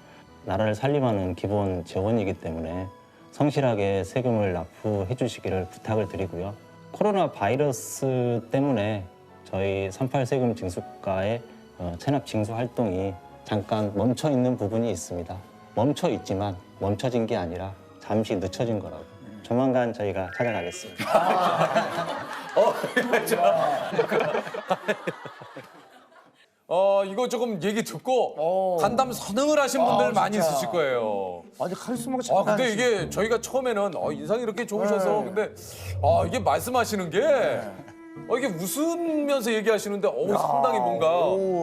나라를 살림하는 기본 재원이기 때문에 성실하게 세금을 납부해 주시기를 부탁을 드리고요. 코로나 바이러스 때문에 저희 38 세금 징수과의 체납 징수 활동이 잠깐 멈춰 있는 부분이 있습니다. 멈춰 있지만 멈춰진 게 아니라 잠시 늦춰진 거라고. 조만간 저희가 찾아가겠습니다. 이거 조금 얘기 듣고 간담 선응을 하신 분들 많이 진짜. 있으실 거예요. 아니 카리스마가 참 근데 이게 저희가 처음에는 인상이 이렇게 좋으셔서 근데 이게 말씀하시는 게 이게 웃으면서 얘기하시는데 상당히 뭔가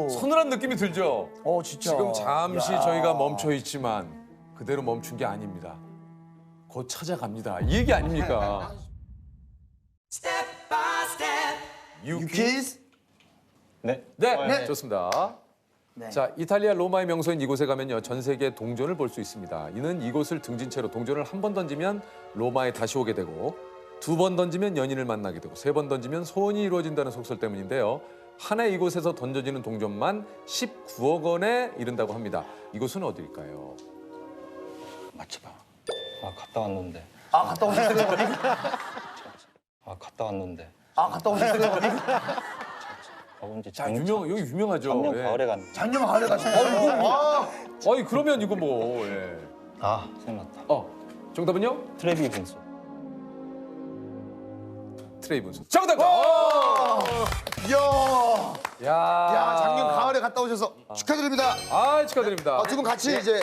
서늘한 느낌이 들죠. 진짜. 지금 잠시 저희가 멈춰 있지만 그대로 멈춘 게 아닙니다. 곧 찾아갑니다. 이 얘기 아닙니까? 유키즈? 네. 네, 좋습니다. 네. 자, 이탈리아 로마의 명소인 이곳에 가면요 전 세계 동전을 볼 수 있습니다. 이는 이곳을 등진 채로 동전을 한 번 던지면 로마에 다시 오게 되고 2번 던지면 연인을 만나게 되고 3번 던지면 소원이 이루어진다는 속설 때문인데요. 한 해 이곳에서 던져지는 동전만 19억 원에 이른다고 합니다. 이곳은 어디일까요? 맞춰봐. 갔다 왔는데. 갔다 오셨어요? 갔다 왔는데. 갔다 오셨어요? 가본 지 자, 여기 유명하죠. 작년 예. 가을에 갔는데. 작년 가을에 가셨어요? 그러면 이거 뭐. 예. 생각났다. 정답은요? 트레비 분수. 트레이 분수. 정답! 야, 작년 가을에 갔다 오셔서 축하드립니다. 축하드립니다. 두 분 같이 이제